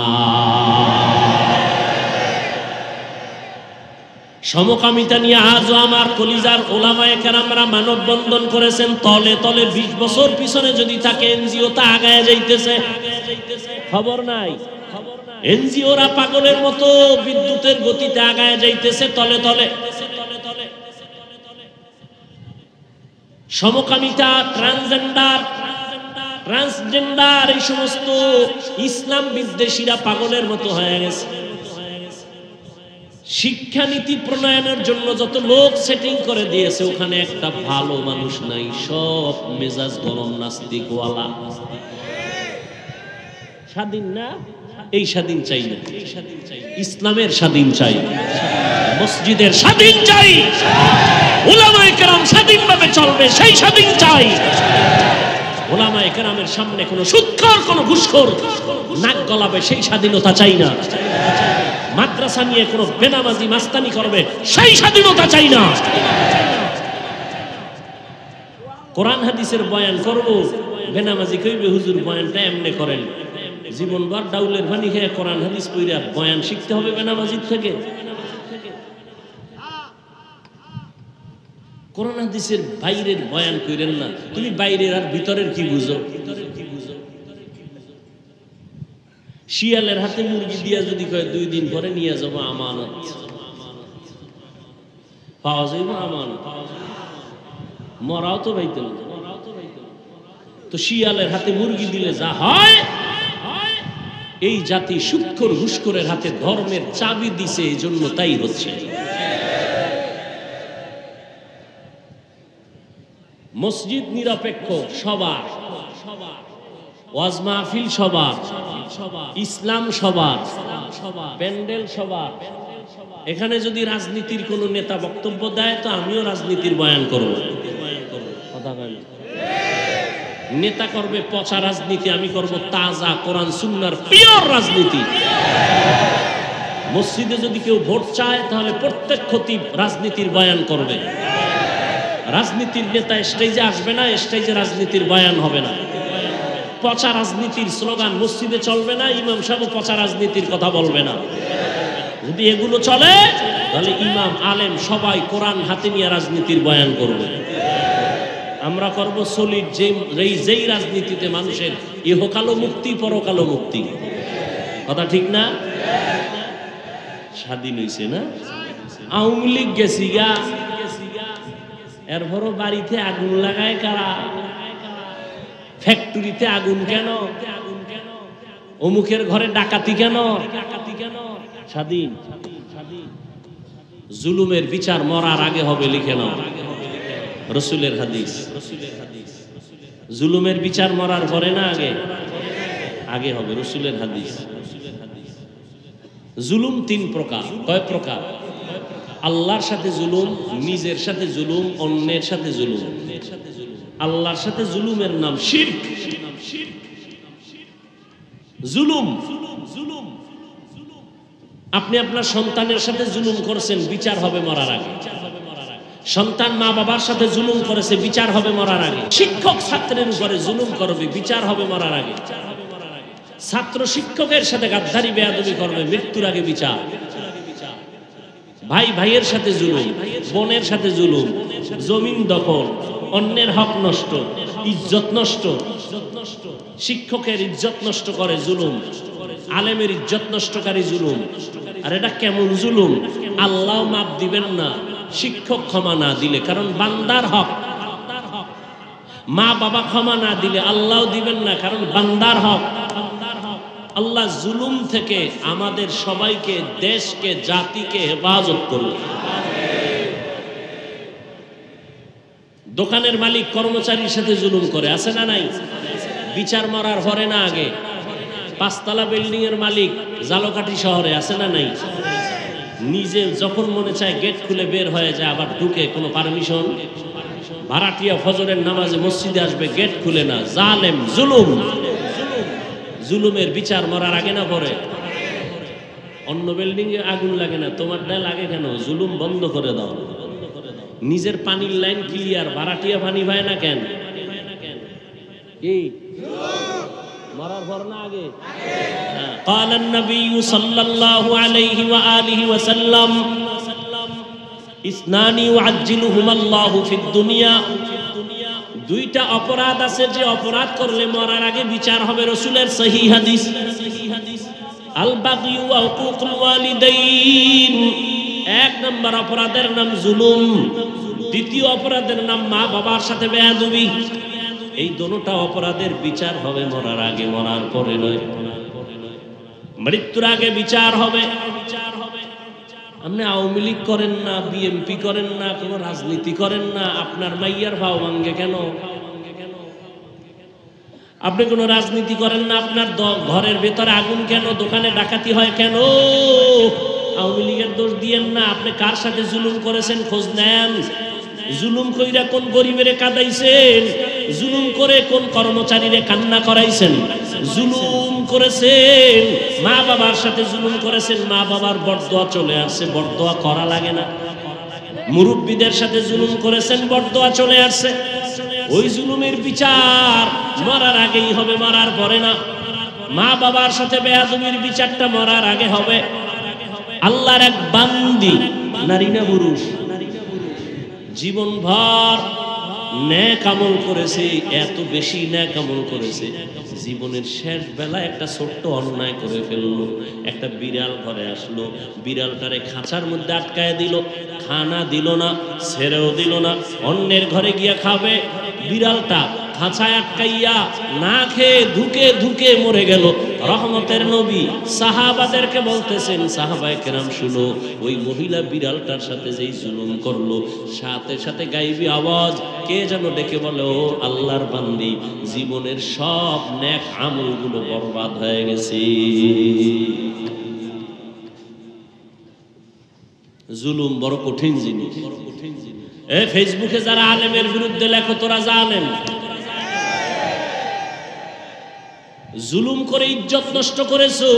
সমকামিতা নিয়ে আজও আমার কলিজার ওলামায়ে কেরামরা মানববন্ধন করেছেন। তলে তলে ২০ বছর পিছনে যদি থাকে এনজিও তা আগায় যাইতেছে, খবর নাই। এনজিওরা পাগলের মতো বিদ্যুতের গতিতে আগায় যাইতেছে তলে তলে। সমকামিতা, ট্রান্সজেন্ডার এই সমস্ত ইসলাম বিদ্বেষীরা পাগলের মতো হয়ে গেছে। শিক্ষানীতি প্রণয়নের জন্য যত লোক সেটিং করে দিয়েছে, ওখানে একটা ভালো মানুষ নাই, সব মেজাজ গরম নাস্তিকওয়ালা। স্বাধীন না, এই স্বাধীন চাই না, ইসলামের স্বাধীন চাই, মসজিদের স্বাধীন চাই, উলামায়ে কেরাম স্বাধীনভাবে চলবে সেই স্বাধীন চাই। উলামায়ে কেরামের সামনে কোনো সুদখোর, কোনো ঘুষখোর নাক গলাবে সেই স্বাধীনতা চাই না। মাদ্রাসা নিয়ে কোনো বেনামাজি মাস্তানি করবে সেই স্বাধীনতা চাই না। কোরআন হাদিসের বয়ান করব, বেনামাজি কইবে হুজুর বয়ানটা এমনি করেন। জীবনভর ডাউলের পানি খেয়ে কোরআন হাদিস পড়া বয়ান শিখতে হবে বেনামাজির থেকে? কোরআন হাদিসের বাইরের বয়ান কইরেন না। তুমি বাইরের আর ভিতরের কি বুঝো? শিয়ালের হাতে মুরগি দিয়া যদি কয় 2 দিন পরে নিয়ে যাবো আমানত, পাওয়া যাইব আমানত? মরাও তো পাইতে না। তো শিয়ালের হাতে মুরগি দিলে যা হয়, এই জাতি সুদখোর ঘুষখোরের হাতে ধর্মের চাবি দিছে, এই জন্য তাই হচ্ছে। মসজিদ নিরপেক্ষ সবার, ওয়াজ মাহফিল সবার, ইসলাম সবার, প্যান্ডেল সবার। এখানে যদি রাজনীতির কোনো নেতা বক্তব্য দেয় তো আমিও রাজনীতির বয়ান করব। কথা বলেন, নেতা করবে পচা রাজনীতি, আমি করব তাজা কোরআন সুন্নাহর পিওর রাজনীতি। মসজিদে যদি কেউ ভোট চায় তাহলে প্রত্যেক খতিব রাজনীতির বয়ান করবে। রাজনীতির নেতা স্টেজে আসবে না, স্টেজে রাজনীতির বয়ান হবে না। পচা রাজনীতির স্লোগান মসজিদে চলবে না, ইমাম সাহেব পচা রাজনীতির কথা বলবে না। যদি এগুলো চলে তাহলে ইমাম আলেম সবাই কোরআন হাতে নিয়ে রাজনীতির বয়ান করবে। আমরা করব সলিড, যেই রাজনীতিতে মানুষের ইহকালও মুক্তি, পরকালও মুক্তি। কথা ঠিক না? স্বাধীন হইছে না? আওয়ামী লীগ গেছি গা, এরপরও বাড়িতে আগুন লাগায় কারা? ফ্যাক্টরিতে আগুন কেন? অমুকের ঘরে ডাকাতি কেন? স্বাধীন। জুলুমের বিচার মরার আগে হবে, লিখে নাও, রাসূলের হাদিস। জুলুমের বিচার মরার পরে না আগে? আগে হবে, রাসূলের হাদিস। জুলুম তিন প্রকার। কয় প্রকার? আল্লাহর সাথে জুলুম, নিজের সাথে জুলুম, অন্যের সাথে জুলুম। আল্লাহর সাথে জুলুমের নাম শিরক। জুলুম, আপনি আপনার সন্তানের সাথে জুলুম করেছেন, বিচার হবে মরার আগে। সন্তান মা বাবার সাথে জুলুম করেছে, বিচার হবে মরার আগে। শিক্ষক ছাত্রের উপরে জুলুম করবে, বিচার হবে মরার আগে। ছাত্র শিক্ষকের সাথে গাদ্দারি বেয়াদবি করবে, মৃত্যুর আগে বিচার। ভাই ভাইয়ের সাথে জুলুম, বোনের সাথে জুলুম, জমিন দখল, অন্যের হক নষ্ট, ইজ্জত নষ্ট। শিক্ষকের ইজ্জত নষ্ট করে জুলুম, আলেমের ইজ্জত নষ্টকারী জুলুম। আর এটা কেমন জুলুম? আল্লাহ মাপ দিবেন না শিক্ষক ক্ষমা না দিলে, কারণ বান্দার হক। মা বাবা ক্ষমা না দিলে আল্লাহ দিবেন না, কারণ বান্দার হক। আল্লাহ জুলুম থেকে আমাদের সবাইকে, দেশকে, জাতিকে হেফাজত করুন। দোকানের মালিক কর্মচারীর সাথে জুলুম করে, আছে না নাই? বিচার মরার পরে না আগে? পাঁচতলা বিল্ডিং এর মালিক জালকাঠি শহরে, আছে না নাই? নিজে যখন মনে চায় গেট খুলে বের হয়ে যায়, আবার ঢুকে, কোনো পারমিশন। ভাড়াটিয়া ফজরের নামাজে মসজিদে আসবে, গেট খুলে না। জালেম, জুলুম। জুলুমের বিচার মরার আগে না পরে? অন্য বিল্ডিং এ আগুন লাগে না, তোমারটা লাগে কেন? জুলুম বন্ধ করে দাও। নিজের পানির লাইন ক্লিয়ার, ভাড়াটিয়া পানি পায় না কেন? কি মরার পর না আগে? قال النبي صلى الله عليه وآله وسلم اثنان يعجلهما الله في الدنيا। দুইটা অপরাধ আছে, যে অপরাধ করলে মরার আগে বিচার হবে, রাসূলের সহিহ হাদিস। আল বাগী ওয়া হুকুকুল ওয়ালিদাইন, এক নম্বর অপরাধের নাম জুলুম, দ্বিতীয় অপরাধের নাম মা বাবার সাথে বেয়াদবি। এই দুটোটা অপরাধের বিচার হবে মরার আগে, মরার পরে নয়। মৃত্যুর আগে বিচার হবে। আপনি আওয়ামী লীগ করেন না, বিএনপি করেন না, কোনো রাজনীতি করেন না, আপনার মাইয়ার ভাও ভাঙ্গে কেন? আপনি কোনো রাজনীতি করেন না, আপনার ঘরের ভেতরে আগুন কেন? দোকানে ডাকাতি হয় কেন? আওয়ামী লীগের দোষ দিয়েন না। আপনি কার সাথে জুলুম করেছেন খোঁজ নেন। জুলুম কইরা কোন গরিবের কাঁদাইছেন? জুলুম করে কোন কর্মচারীরে কান্না করাইছেন? জুলুম করেছেন মা বাবার সাথে, জুলুম করেছেন, মা বাবার বরদোয়া চলে আসছে, বরদোয়া করা লাগে না। মুরব্বীদের সাথে জুলুম করেছেন, বরদোয়া চলে আসছে। ওই জুলুমের বিচার মরার আগেই হবে, মরার পরে না। মা বাবার সাথে বেয়াদবির বিচারটা মরার আগে হবে। আল্লাহর এক বান্দি, নারী না পুরুষ, জীবনভর নেক আমল করেছে, এত বেশি নেক আমল করেছে, জীবনের শেষ বেলায় একটা ছোট্ট অন্যায় করে ফেললো। একটা বিড়াল ঘরে আসলো, বিড়ালটারে খাঁচার মধ্যে আটকায় দিল, খানা দিল না, ছেড়েও দিল না। অন্যের ঘরে গিয়া খাবে, বিড়ালটা খাঁচায় আটকাইয়া না খেয়ে ধুকে ধুকে মরে গেল। রহমতের নবী সাহাবাদেরকে বলতেছেন, সাহাবায়ে কেরাম শুনো, ওই মহিলা বিড়ালটার সাথে যেই জুলুম করলো, সাথে সাথে গাইবি আওয়াজ কে যেন ডেকে বলে, ও আল্লাহর বান্দি, জীবনের সব নেক আমলগুলো বরবাদ হয়ে গেছে। জুলুম বড় কঠিন জিনিস। ফেসবুকে যারা আলেমের বিরুদ্ধে লেখো, তোরা জালেম। জুলুম করে ইজ্জত নষ্ট করেছো,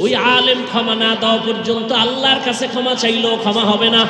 ওই আলেম ক্ষমা না দেওয়া পর্যন্ত আল্লাহর কাছে ক্ষমা চাইলেও ক্ষমা হবে না।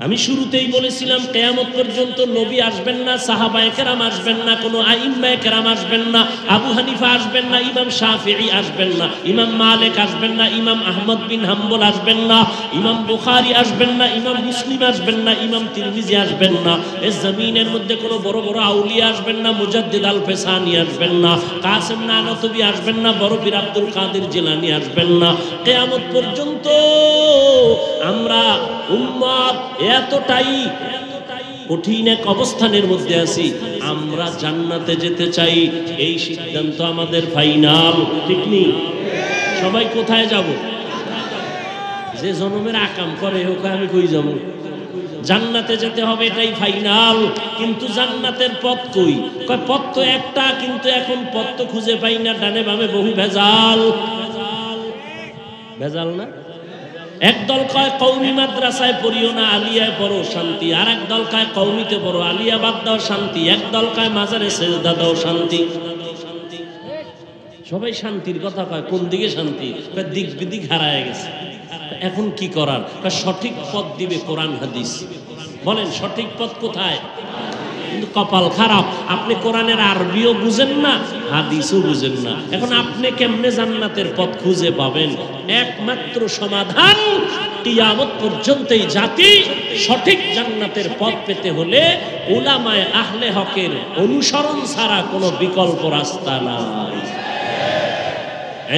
আমি শুরুতেই বলেছিলাম, কিয়ামত পর্যন্ত নবী আসবেন না, সাহাবায়ে কেরাম আসবেন না, কোনো আইম্মায়ে কেরাম আসবেন না, আবু হানিফা আসবেন না, ইমাম শাফিঈ আসবেন না, ইমাম মালিক আসবেন না, ইমাম আহমদ বিন হাম্বল আসবেন না, ইমাম বুখারী আসবেন না, ইমাম মুসলিম আসবেন না, ইমাম তিরমিজি আসবেন না। এই জমিনের মধ্যে কোনো বড় বড় আউলিয়া আসবেন না, মুজাদ্দিদ আল ফেসানি আসবেন না, কাসেম নানতবী আসবেন না, বড় পীর আব্দুল কাদের জিলানী আসবেন না। কিয়ামত পর্যন্ত আমরা উম্মত এতটাই কঠিন এক অবস্থানের মধ্যে আছি, আমরা জান্নাতে যেতে চাই, এই সিদ্ধান্ত আমাদের ফাইনাল। ঠিক নেই? সবাই কোথায় যাব? যে জন্মের আকাম করে ওকে আমি কই যাবো? জান্নাতে যেতে হবে এটাই ফাইনাল, কিন্তু জান্নাতের পথ কই? কয় পথ তো একটা, কিন্তু এখন পথ তো খুঁজে পাই না, ডানে বামে বহু ভেজাল। ভেজাল না? একদল কয় কওমি মাদ্রাসায় পড়িও না, আলিয়ায় পড়ো শান্তি। আর একদল কয় কওমিতে পড়ো, আলিয়া বাদ দাও শান্তি। একদল কয় মাজারে সেজদা দাও শান্তি। সবাই শান্তির কথা কয়, কোন দিকে শান্তি? দিক বিদিক হারায় গেছে। এখন কি করার? সঠিক পথ দিবে কোরআন হাদিস। বলেন সঠিক পথ কোথায়? কিন্তু কপাল খারাপ, আপনি কোরআনের আরবিও বুঝেন না, হাদিসও বুঝেন না। এখন আপনি কেমনে জান্নাতের পথ খুঁজে পাবেন? একমাত্র সমাধান, কিয়ামত পর্যন্ত এই জাতি সঠিক জান্নাতের পথ পেতে হলে উলামায়ে আহলে হকের অনুসরণ ছাড়া কোনো বিকল্প রাস্তা নাই।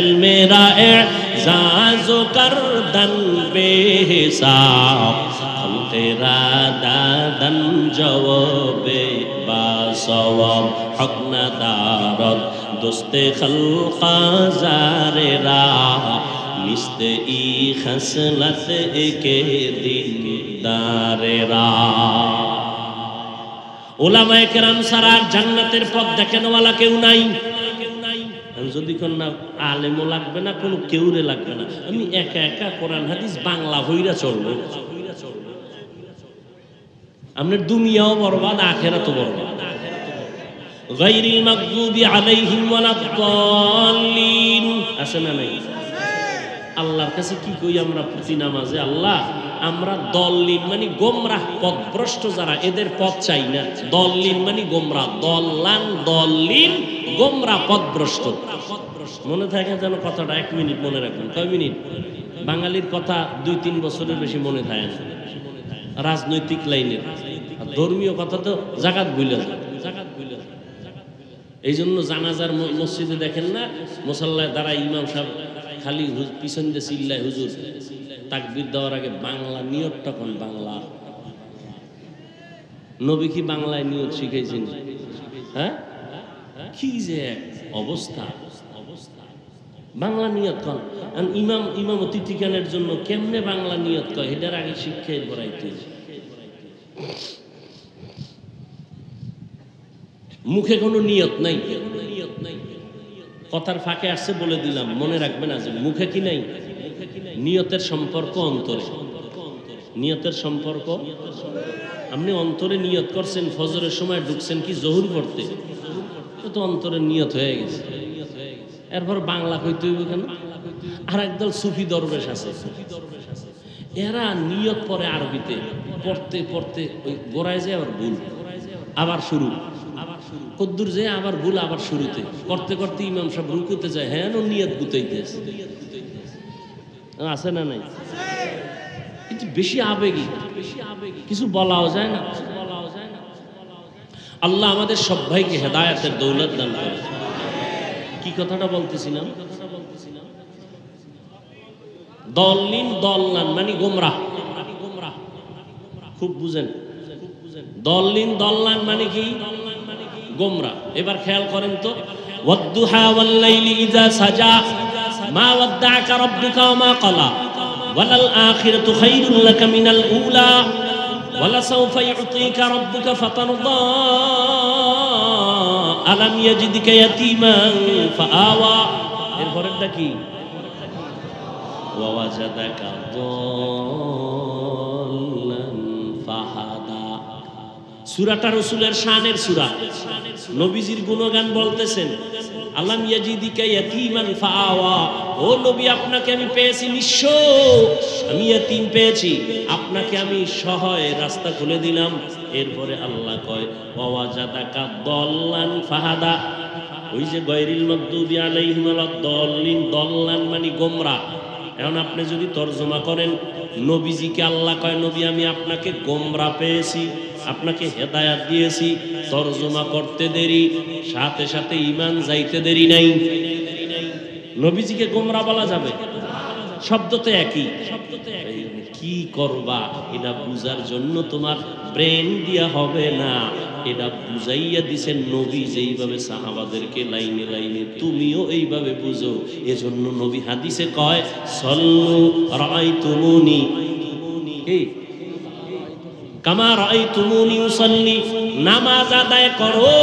ইলমেরা এজাজো করদন বেহিসাব, তেরা দাদন জওবে বাসওয়াব, হক নাদারত দোস্তে খলকা জারেরা, নিস্তে ই খসলত একে দিনদারেরা। উলামায়ে কেরাম ছাড়া জান্নাতের পথ দেখানোওয়ালা কেউ নাই। যদি কোন না আলেমও লাগবে না, কোনো কেউরে লাগবে না, আমি একা একা কোরআন হাদিস বাংলা হইরা চলবো। আপনার দুনিয়াও বরবাদ, আখিরাতও বরবাদ। গায়রিল মাগদুবি আলাইহিম ওয়ালাদ-দাল্লিন আছে না নাই? আল্লাহর কাছে কি কই আমরা প্রতি নামাজে? আল্লাহ, আমরা দল্লিন মানে গোমরাহ পথভ্রষ্ট যারা, এদের পথ চাই না। দল্লিন মানে গোমরাহ, দল্লান দল্লিন গোমরাহ পথভ্রষ্ট। মনে থাকে যেন কথাটা, 1 মিনিট মনে রাখবেন। কয় মিনিট? বাঙালির কথা 2-3 বছরের বেশি মনে থাকে না। রাজনৈতিক লাইনের, ধর্মীয় কথা তো জাকাত ভুলে যায়। এই জন্য জানাজার মসজিদে দেখেন না, মুসাল্লায় দাঁড়ায় ইমাম সাহেব খালি পিছন দিয়ে চিল্লায়, হুজুর তাকবীর দেওয়ার আগে বাংলা নিয়তটা কোন? বাংলা নবী কি বাংলায় নিয়ত শিখাইছেন? হ্যাঁ, কি যে অবস্থা! বাংলা নিয়ত কন। ইমামতি ঠিকানের জন্য কেমনে বাংলা নিয়ত কয়, এটার আগে শিক্ষায় বড়াইতে। মুখে কোনো নিয়ত নাই, কথার ফাঁকে আসছে বলে দিলাম, মনে রাখবেন। আজ মুখে কি নাই? নিয়তের সম্পর্ক অন্তরে। নিয়তের সম্পর্ক, আপনি অন্তরে নিয়ত করছেন, ফজরের সময় ঢুকছেন কি জোহর পড়তে, তো অন্তরের নিয়ত হয়ে গেছে। এরপর বাংলা কইতে হইব কেন? আর একদল সুফি দরবেশ আছে, এরা নিয়ত পরে আরবিতে, পড়তে পড়তে ওই গোড়ায় যায় আবার ভুল, আবার শুরু, কদ্দুর যে আবার ভুল, আবার শুরুতে, করতে করতে ইমাম সাহেব রুকুতে যায়, হ্যাঁ নিয়ত গুতাইতেছে। আছে না নাই? কিন্তু বেশি আবেগী, কিছু বলাও যায় না। আল্লাহ আমাদের সবাইকে হেদায়েতের দৌলত দান করে। কি কথাটা বলতেছিলাম? দল্লিন দল্লান মানে গোমরাহ, খুব বুঝেন। দল্লিন দল্লান মানে কি? গোমরাহ। এবার খেয়াল করেন তো, ওয়াদ-দুহা ওয়াল-লাইলি ইযা সাজা মা ওয়াদ্দাআকা রাব্বুকা ওয়া মা ক্বালা ওয়ালাল আখিরাতু খায়রুল লাকা মিনাল উলা ওয়ালাসাউফা ইউতিকা রাব্বুকা ফাতারদা আলাম ইয়াজিদকা ইয়াতীমান ফাআওয়া। এর পরেরটা কি? ওয়া ওয়াজাদাকা দাল্লান ফাহাদা। সূরাটা রাসূলের শানের সূরা, নবীজির গুণগান বলতেছেন। আলাম ইয়াজিদিকা ইয়াতীমান ফাআওয়া, ও নবী আপনাকে আমি পেয়েছি নিঃস্ব, আমি ইয়াতীম পেয়েছি, আপনাকে আমি সহায় রাস্তা খুলে দিলাম। এরপরে আল্লাহ কয় ওয়া ওয়াজাদাকা দাল্লান ফাহাদা। ওই যে গায়রিল মাগদুবি আলাইহিম ওয়ালাদ-দাল্লিন, দল্লান মানে গোমরাহ। এখন আপনি যদি তরজমা করেন, নবীজিকে আল্লাহ কয় নবী আমি আপনাকে গোমরাহ পেয়েছি, আপনাকে হেদায়াত দিয়েছি। তরজমা করতে দেরি, সাথে সাথে ঈমান যাইতে দেরি নাই। নবীজিকে গোমরাহ বলা যাবে? শব্দ তো একই। কি করবা এটা বুঝার জন্য তোমার ব্রেন দিয়া হবে না, এটা বুঝাইয়া দিছেন নবী যেইভাবে সাহাবাদেরকে লাইনে লাইনে তুমিও এইভাবে বুঝো। এজন্য নবী হাদিসে কয় সল্লু রাআইতুমুনি কামা রাআইতুমুনি উসাল্লি, নামাজ আদায় করো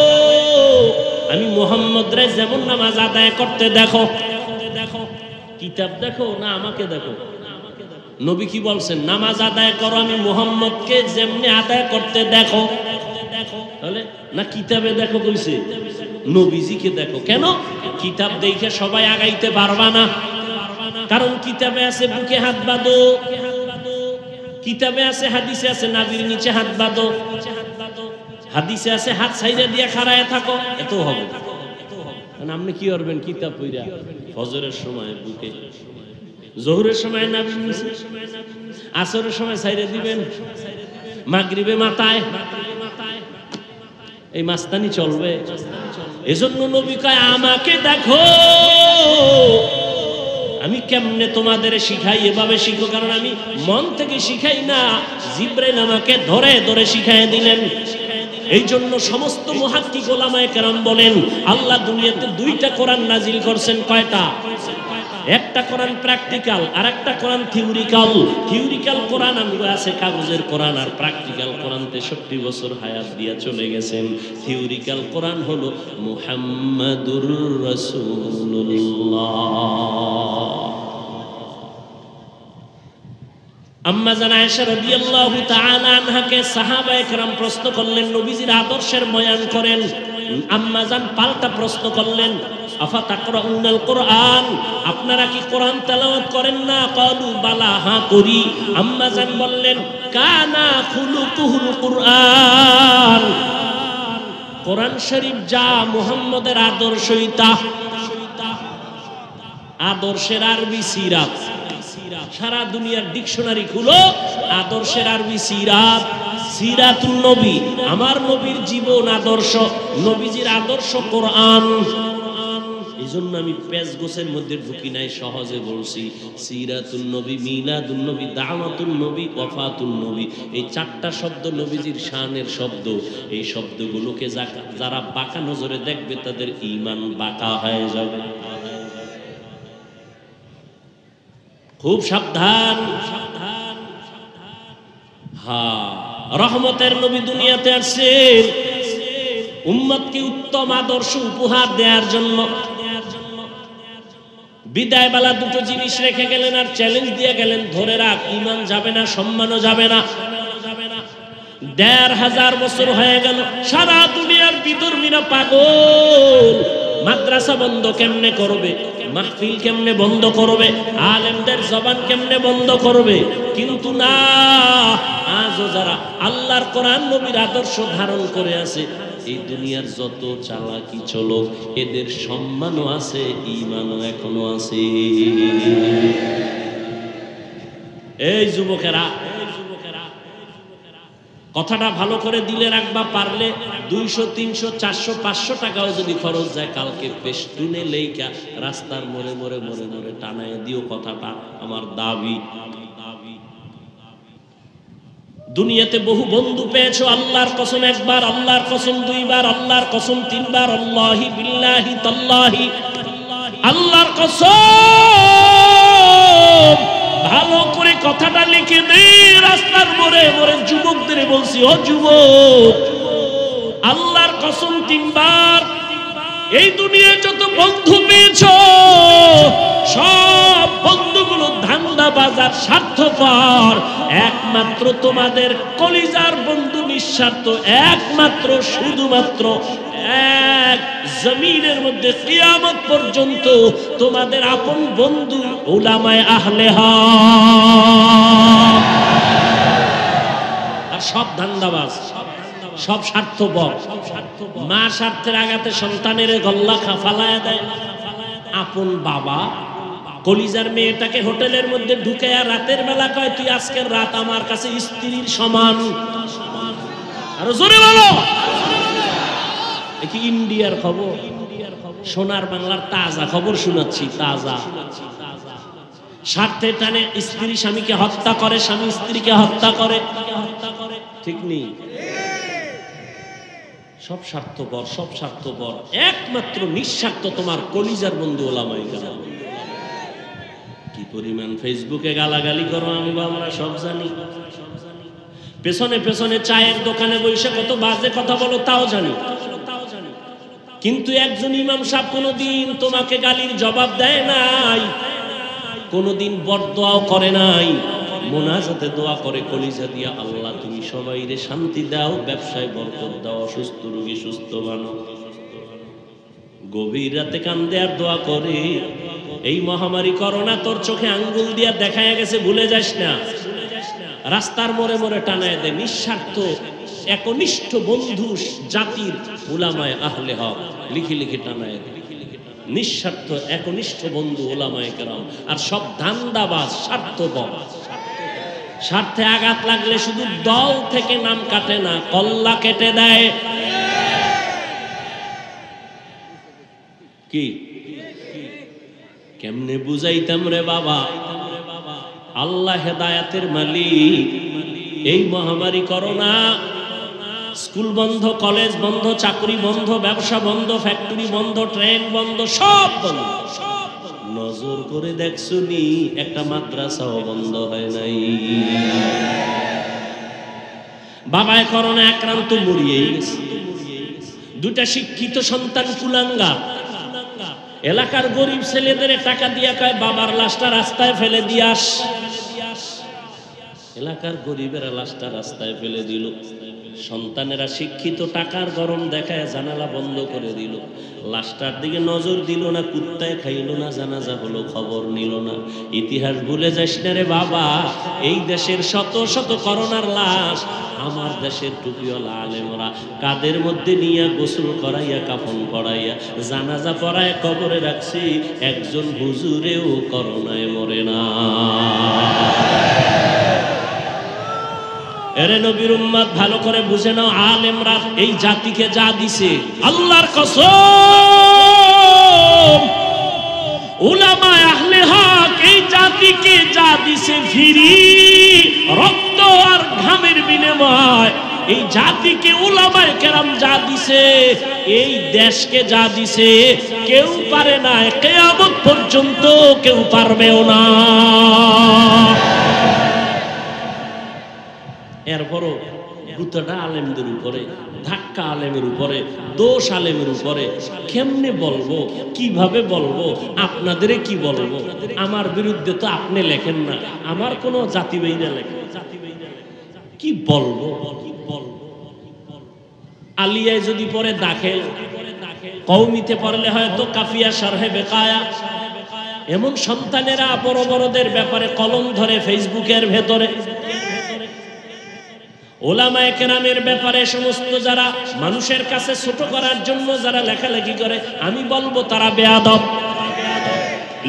আমি মুহাম্মদ রে যেমন নামাজ আদায় করতে দেখো। কিতাব দেখো না আমাকে দেখো? নবী কি বলছেন? নামাজ আদায় করো আমি মুহাম্মদকে যেমনি আদায় করতে দেখো। তাহলে না কিতাবে দেখো কইছে, নবীজিকে দেখো। কেন? কিতাব দেখে সবাই আগাইতে পারবা না, কারণ কিতাবে আছে বুকে হাত বাঁধো, কিতাবে আছে হাদিসে আছে নাভির নিচে হাত বাঁধো, হাদিসে আছে হাত সাইডে দিয়ে খাড়ায় থাকো, এত হবে। আপনি কি করবেন? কিতাব পড়া ফজরের সময় বুকে, জোহরের সময় নাভির নিচে, আসরের সময় সাইডে দিবেন, মাগরিবে মাথায়, এই মাস্তানি চলবে? এজন্য নবী কয় আমাকে দেখো আমি কেমনে তোমাদের শিখাই, এভাবে শিখো। কারণ আমি মন থেকে শিখাই না, জিবরাইল আমাকে ধরে ধরে শিখাই দিলেন। এই জন্য সমস্ত মুহাক্কিক ওলামায়ে কেরাম বলেন আল্লাহ দুনিয়াতে দুইটা কোরআন নাজিল করছেন। কয়টা? একটা কোরআন প্র্যাকটিক্যাল আর একটা কোরআন থিওরিক্যাল। থিওরিক্যাল কোরআন আমগো আছে কাগজের কোরআন, আর প্র্যাকটিক্যাল কোরআন 63 বছর হায়াত দিয়া চলে গেছেন। থিওরিক্যাল কোরআন হলো মুহাম্মাদুর রাসূলুল্লাহ। আম্মা জান আয়েশা রাদিয়াল্লাহু তাআলা আনহাকে সাহাবায়ে কেরাম প্রশ্ন করলেন, নবীজির আদর্শের বয়ান করেন। আম্মা জান পাল্টা প্রশ্ন করলেন, আফা তাকরাউনাল কোরআন, আপনারা কি কোরআন তেলাওয়াত করেন না? ক্বালু বালা, হ্যাঁ করি। আম্মা জান বললেন কানা খুলুকুহুল কোরআন, কোরআন শরীফ যা মুহাম্মদের আদর্শই তা। আদর্শের আরবি সিরাত, সারা দুনিয়ার ডিকশনারি খুলো, আদর্শের আরবি সিরাত, সিরাতুন নবী, আমার নবীর জীবন আদর্শ, নবীজির আদর্শ কোরআন। এই জন্য আমি পেজ গোছের মধ্যে ঢুকি নাই, সহজে বলছি সিরাতুন নবী, মিলাদুন নবী, দাওয়াতুন নবী, ওয়াফাতুন নবী। এই চারটা শব্দ নবীজির শানের শব্দ। এই শব্দগুলোকে যারা বাঁকা নজরে দেখবে তাদের ঈমান বাঁকা হয়ে যাবে। খুব সাবধান। হ্যাঁ, রহমতের নবী দুনিয়াতে আসছেন উম্মতকে উত্তম আদর্শ উপহার দেওয়ার জন্য। বিদায় বেলা দুটো জিনিস রেখে গেলেন আর চ্যালেঞ্জ দিয়ে গেলেন, ধরে রাখ, ঈমান যাবে না, সম্মানও যাবে না। ১৫০০ বছর হয়ে গেল, সারা দুনিয়ার বিধর্মীরা পাগল। মাদ্রাসা বন্ধ কেমনে করবে, মাহফিল কেমনে বন্ধ করবে, আলেমদের জবান কেমনে বন্ধ করবে। কিন্তু না, আজও যারা আল্লাহর কোরআন নবীর আদর্শ ধারণ করে আছে, এই দুনিয়ার যত চালাকি চলো, এদের সম্মানও আছে, ঈমানও এখনো আছে। এই যুবকেরা, কথাটা ভালো করে দিলে রাখবা, পারলে 200, 300, 400, 500 টাকাও যদি খরচ যায়, কালকে পেস্টুনে লেখা রাস্তার মোড়ে মোড়ে মোড়ে মোড়ে টানায় দিও। কথাটা আমার দাবি। দুনিয়াতে বহু বন্ধু পেয়েছো, আল্লাহর কসম একবার, আল্লাহর কসম দুইবার, আল্লাহর কসম তিনবার, আল্লাহি বিল্লাহি তাল্লাহি, আল্লাহর কসম। ভালো করে কথাটা লিখে দে, রাস্তার মোড়ে মোড়ে যুবকদের বলছি, ও যুবক, আল্লাহর কসম 3 বার, এই দুনিয়ায় যত বন্ধু পেয়েছো সব বন্ধুগুলো ধান্দাবাজ আর স্বার্থপর। একমাত্র তোমাদের কলিজার বন্ধু নিঃস্বার্থ, একমাত্র শুধুমাত্র এক, জমিনের মধ্যে কিয়ামত পর্যন্ত তোমাদের আপন বন্ধু উলামায়ে আহলে হক। আর সব ধান্দাবাজ, সব স্বার্থপর। মা স্বার্থের আঘাতে সন্তানের গল্লা ফালায়া দেয়। আপন বাবা কলিজার মেয়েটাকে হোটেলের মধ্যে ঢুকে আর রাতের বেলা কয়, তুই আজকের রাত আমার কাছে স্ত্রীর সমান। আরো জোরে বলো। কি ইন্ডিয়ার খবর, সোনার বাংলার তাজা খবর শোনাচ্ছি, তাজা। স্বার্থে টানে স্ত্রী স্বামীকে হত্যা করে, স্বামী স্ত্রীকে হত্যা করে, ঠিক নেই? সব স্বার্থপর, সব স্বার্থপর। একমাত্র নিঃস্বার্থ তোমার কলিজার বন্ধু ওলামায়ে কেরাম। কি পরিমাণ ফেসবুকে গালাগালি করো আমরা সব জানি। পেছনে পেছনে চায়ের দোকানে বসে কত বাজে কথা বলো তাও জানি। কিন্তু একজন ইমাম সাহেব কোনোদিন তোমাকে গালির জবাব দেয় নাই, কোনোদিন বরদোয়াও করে নাই। মোনাজাতে দোয়া করে কলিজা দিয়া, আল্লাহ তুমি সবাইরে শান্তি দাও, ব্যবসায় বরকত দাও, অসুস্থ রোগী সুস্থ বানো। গভীর রাতে কান্দে আর দোয়া করে, এই মহামারী করোনা তোর চোখে আঙ্গুল দিয়া দেখায় গেছে, ভুলে যাস না। রাস্তার মোড়ে মোড়ে টানায় দে। নিঃস্বার্থ একনিষ্ঠ বন্ধু জাতির উলামায়ে আহলে হক লিখি লিখি টানায় দে। নিঃস্বার্থ একনিষ্ঠ বন্ধু উলামায়ে কেরাম। আর সব ধান্দাবাজ স্বার্থপর। স্বার্থে আঘাত লাগলে শুধু দল থেকে নাম কাটে না, কল্লা কেটে দেয়। কি কেমনে বুঝাইতাম রে বাবা, আল্লাহ হেদায়াতের মালিক। এই মহামারী করোনা, স্কুল বন্ধ, কলেজ বন্ধ, চাকরি বন্ধ, ব্যবসা বন্ধ, ফ্যাক্টরি বন্ধ, ট্রেন বন্ধ, সব বন্ধ। নজর করে দেখছুনি একটা মাদ্রাসাও বন্ধ হয় নাই। বাবায় করোনা আক্রান্ত, মরিয়ে গেছে। দুটা শিক্ষিত সন্তান কুলাঙ্গা। এলাকার গরিব ছেলেদের টাকা দিয়া কয় বাবার লাশটা রাস্তায় ফেলে দিয়াস। এলাকার গরিবেরা লাশটা রাস্তায় ফেলে দিল। সন্তানেরা শিক্ষিত, টাকার গরম দেখায় জানালা বন্ধ করে দিল। লাশটার দিকে নজর দিল না, কুত্তায় খাইল না, জানাজা হলো, খবর নিল না। ইতিহাস ভুলে যাস না রে বাবা। এই দেশের শত শত করোনার লাশ আমার দেশের টুপিওয়ালা আলেমরা কাদের মধ্যে নিয়ে গোসল করাইয়া, কাফন পড়াইয়া, জানাজা পড়ায় কবরে রাখছি। একজন হুজুরেও করোনায় মরে না। এরে নবীর উম্মত, ভালো করে বুঝে নাও, আলেমরা এই জাতিকে যা দিছে, আল্লাহর কসম, উলামায়ে আহলে হক এই জাতিকে যা দিছে ফিরি রক্ত আর ঘামের বিনিময়, এই জাতিকে উলামায়ে কেরাম যা দিছে, এই দেশকে যা দিছে, কেউ পারে না, কিয়ামত পর্যন্ত কেউ পারবেও না। এরপরও গুতাটা আলেমদের উপরে, ধাক্কা আলেমের উপরে, দোষ আলেমের উপরে। কেমনে বলবো, কিভাবে বলবো, আপনাদের কি বলবো? আমার বিরুদ্ধে তো আপনি লেখেন না, আমার কোনো জাতি বাইরে লেখেন, কি বলবো? আলিয়ায় যদি পরে দাখিল, কওমিতে পড়লে হয়তো কাফিয়া শারহে বেকায়া। এমন সন্তানেরা বড় বড়দের ব্যাপারে কলম ধরে ফেসবুকের ভেতরে। ওলামায়ে কেরামের ব্যাপারে সমস্ত যারা মানুষের কাছে ছোট করার জন্য যারা লেখালেখি করে, আমি বলবো তারা বেয়াদব।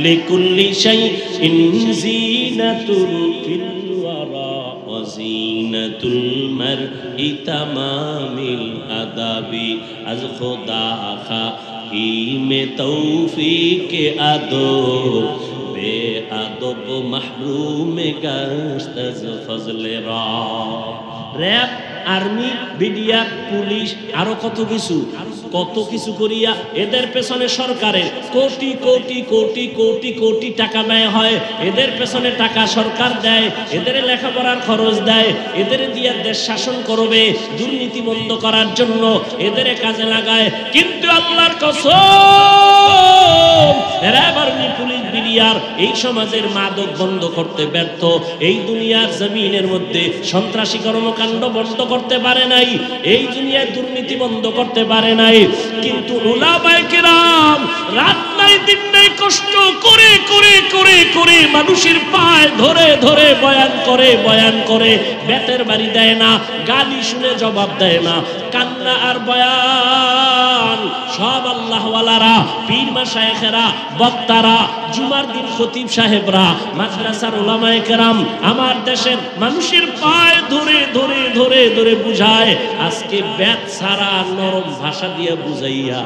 লিকুল্লি শাইইন জিনাতুল ফিল ওয়ারা ওয়া জিনাতুল মারই তামামিল আদাবি আজ খোদা খাহিমে তৌফিকে আদব বেআদব মাহরুমে গাশত আজ ফজলে রা। র‍্যাব, আর্মি, বিডিআর, পুলিশ, আরো কত কিছু করিয়া এদের পেছনে সরকারের কোটি কোটি কোটি কোটি কোটি টাকা ব্যয় হয়। এদের পেছনে টাকা সরকার দেয়, এদের লেখাপড়ার খরচ দেয়, এদের দিয়ে দেশ শাসন করবে, দুর্নীতি বন্ধ করার জন্য এদের কাজে লাগায়। কিন্তু আল্লাহর কসম, র‍্যাব, আর্মি, পুলিশ, বিডিআর এই সমাজের মাদক বন্ধ করতে ব্যর্থ। এই দুনিয়ার জমিনের মধ্যে সন্ত্রাসী কর্মকাণ্ড বন্ধ করতে পারে নাই, এই দুনিয়ার দুর্নীতি বন্ধ করতে পারে নাই। কিন্তু উলামায়ে কেরাম রাত নাই দিন নাই কষ্ট করে করে করে করে মানুষের পায়ে ধরে ধরে বয়ান করে বেতের বাড়ি দেয় না, গালি শুনে জবাব দেয় না, কান্না আর বয়ান সব আল্লাহওয়ালারা, পীর মাশায়েখেরা, বক্তারা, জুমার দিন খতিব সাহেবরা, মাদ্রাসার উলামায়ে কেরাম আমার দেশের মানুষের পায়ে ধরে ধরে ধরে ধরে বুঝায়। আজকে বেত ছাড়া নরম ভাষা দিয়ে বুঝাইয়া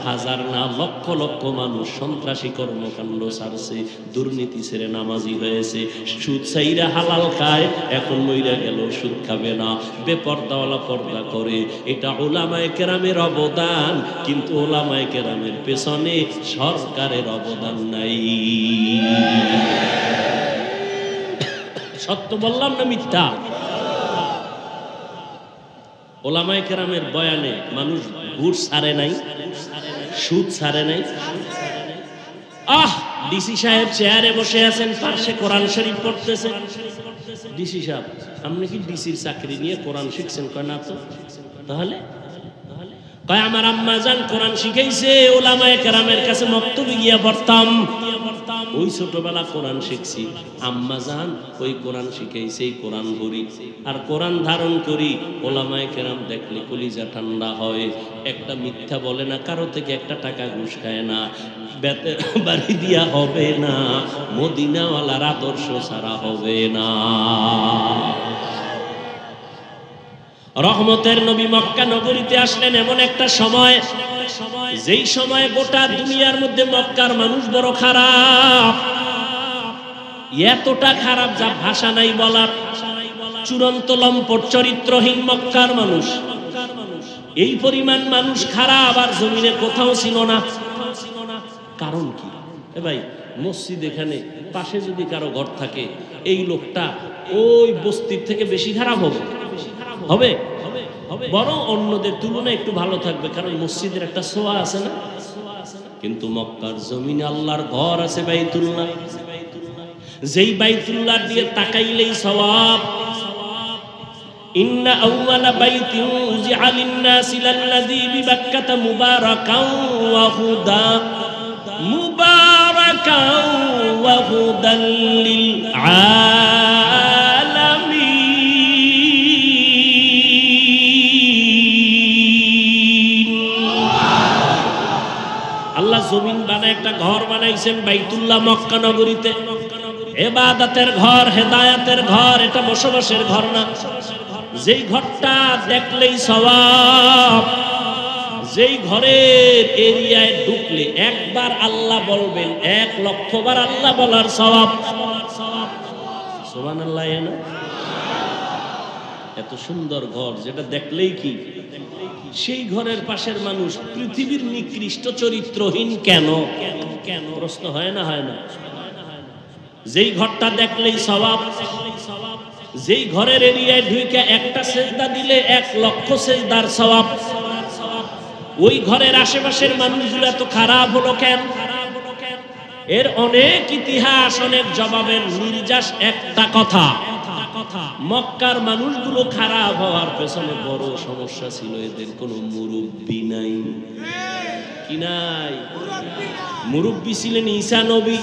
হাজার না লক্ষ লক্ষ মানুষ সন্ত্রাসী কর্মকাণ্ড ছাড়ছে, দুর্নীতি নীতি ছেড়ে নামাজি হয়েছে, সুদ ছাইরা হালাল খায়, এখন মইরা গেল সুদ খাবে না, বেপরদাওয়ালা পর্দা করে। এটা উলামায়ে কেরামের অবদান, কিন্তু উলামায়ে কেরামের পেছনে সরকারের অবদান নাই। সত্য বললাম না মিথ্যা? উলামায়ে কেরামের বয়ানে মানুষ ঘুষ ছাড়ে নাই, সুদ ছাড়ে নাই। ডিসি সাহেব চেয়ারে বসে আছেন, পাশে কোরআন শরীফ পড়তেছে। ডিসি সাহেব, আপনি কি ডিসির চাকরি নিয়ে কোরআন শিখছেন? কয় না তো। তাহলে কয় আমার আম্মা জান কোরআন শিখাইছে, উলামায়ে কেরামের কাছে মক্তবে গিয়া পড়তাম, ওই ছোটবেলা কোরআন শিখছি। আম্মা জান ওই কোরআন শিখাইছে, কোরআন পড়ি আর কোরআন ধারণ করি। উলামায়ে কেরাম দেখলে কলিজা ঠান্ডা হয়। একটা মিথ্যা বলে না, কারো থেকে একটা টাকা ঘুষ খায় না, বেতের বাড়ি দিয়া হবে না, মদিনাওয়ালার আদর্শ ছাড়া হবে না। রহমতের নবী মক্কা নগরীতে আসলেন এমন একটা সময়, যেই সময় গোটা দুনিয়ার মধ্যে মক্কার মানুষ বড় খারাপ, এতটা খারাপ যা ভাষা নাই বলার। চূড়ান্ত লম্পট চরিত্রহীন মক্কার মানুষ, এই পরিমাণ মানুষ খারাপ আর জমিনে কোথাও ছিল না। কারণ কি? এ ভাই, মসজিদ এখানে পাশে যদি কারো ঘর থাকে, এই লোকটা ওই বস্তির থেকে বেশি খারাপ হবে, বরং অন্যদের তুলনায় একটু ভালো থাকবে, কারণ মসজিদের একটা ছোঁয়া আছে না। কিন্তু মক্কার জমিনে আল্লাহর ঘর আছে বাইতুল্লাহ, যেই বাইতুল্লাহ দিয়ে তাকাইলেই সওয়াব। ইন্না আউওয়ালা বাইতিন উযিআ লিন-নাসি লাল্লাযী বিবাক্কাতা মুবারাকান ওয়া হুদা, মুবারাকান ওয়া হুদাল লিল আলামিন। আল্লাহ জমিন বানায় একটা ঘর বানাইছেন বাইতুল্লাহ মক্কা নগরীতে, ইবাদতের ঘর, হেদায়েতের ঘর, এটা বসবাসের ঘর না। যেই ঘরটা দেখলেই সওয়াব, যেই ঘরের এরিয়ায় ঢুকলে একবার আল্লাহ বলবেন, 1,00,000 বার আল্লাহ বলার সওয়াব। সুবহানাল্লাহ। এত সুন্দর ঘর, যেটা দেখলেই কি, সেই ঘরের পাশের মানুষ পৃথিবীর নিকৃষ্ট চরিত্রহীন কেন? কেন প্রশ্ন হয় না? হয় না? যেই ঘরটা দেখলেই সওয়াব, যেই ঘরের এরিয়ায় ঢুকে একটা সেজদা দিলে 1,00,000 সেজদার সওয়াব। ওই ঘরের আশেপাশের মানুষগুলো এত খারাপ হলো কেন? এর অনেক ইতিহাস, অনেক জবাবের নির্যাস একটা কথা, মক্কার মানুষগুলো খারাপ হওয়ার পেছনে বড় সমস্যা ছিল এদের কোনো মুরব্বি নাই। কি নাই? মুরব্বি ছিলেন ঈসা নবী।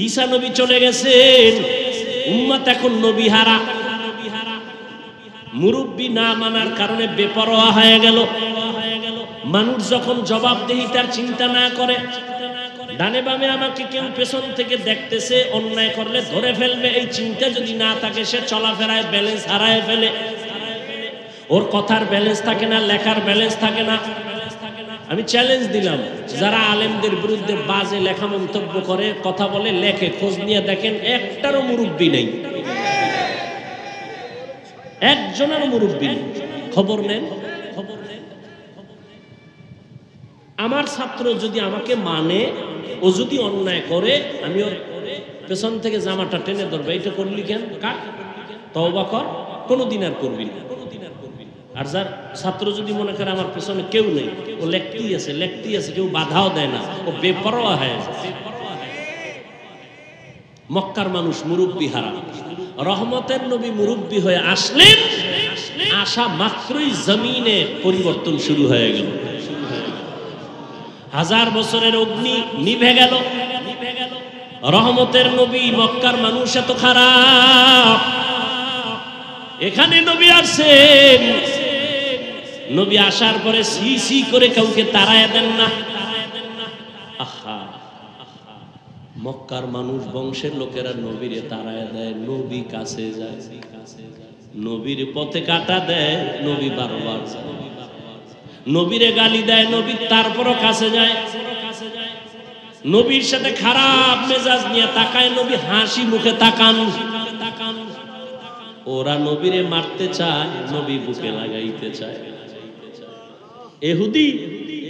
ঈসা নবী চলে গেছেন, উম্মত এখন নবী হারা। মুরব্বি না মানার কারণে বেপরোয়া হয়ে গেল। মানুষ যখন জবাবদিহিতার চিন্তা না করে, ডানে বামে আমাকে কেউ পেছন থেকে দেখতেছে, অন্যায় করলে ধরে ফেলবে, এই চিন্তা যদি না থাকে, সে চলাফেরায় ব্যালেন্স হারায় ফেলে। ওর কথার ব্যালেন্স থাকে না, লেখার ব্যালেন্স থাকে না। আমি চ্যালেঞ্জ দিলাম, যারা আলেমদের বিরুদ্ধে বাজে লেখা মন্তব্য করে, কথা বলে, লেখে, খোঁজ নিয়ে দেখেন, একটারও মুরব্বি নেই, একজনেরও মুরব্বি নেই। খবর নেন। আমার ছাত্র যদি আমাকে মানে, ও যদি অন্যায় করে, আমি ওর পেছন থেকে জামাটা টেনে ধরবে, এটা করলি কেন, কাট, তওবা কর, কোনোদিন আর করবি না। আর যার ছাত্র যদি মনে করে আমার পেছনে কেউ নেই, ও লেখতেই আছে, কেউ বাধাও দেয় না, ও বেপরোয়া হয়ে যায়। মক্কার মানুষ মুরব্বি হারা। রহমতের নবী মুরব্বি হয়ে আসলেন, আসা মাত্রই জমিনে পরিবর্তন শুরু হয়ে গেল। 1000 বছরের অগ্নি নিভে গেল। রহমতের নবী, মক্কার মানুষ এত খারাপ। এখানে নবী আসছেন, নবী আসার পরে সি করে কাউকে তাড়ায় দেন না। আহা, মক্কার মানুষ, বংশের লোকেরা নবীরে তাড়ায় দেয়, নবী কাছে যায়, নবীর পথে কাটা দেয়, নবী বারবার নবীরে গালি দেয়, নবী তারপরও কাছে যায়। নবীর সাথে খারাপ মেজাজ নিয়ে তাকায়, নবী হাসি মুখে তাকান। ওরা নবীরে মারতে চায়, নবী বুকে লাগাইতে চায়। এহুদি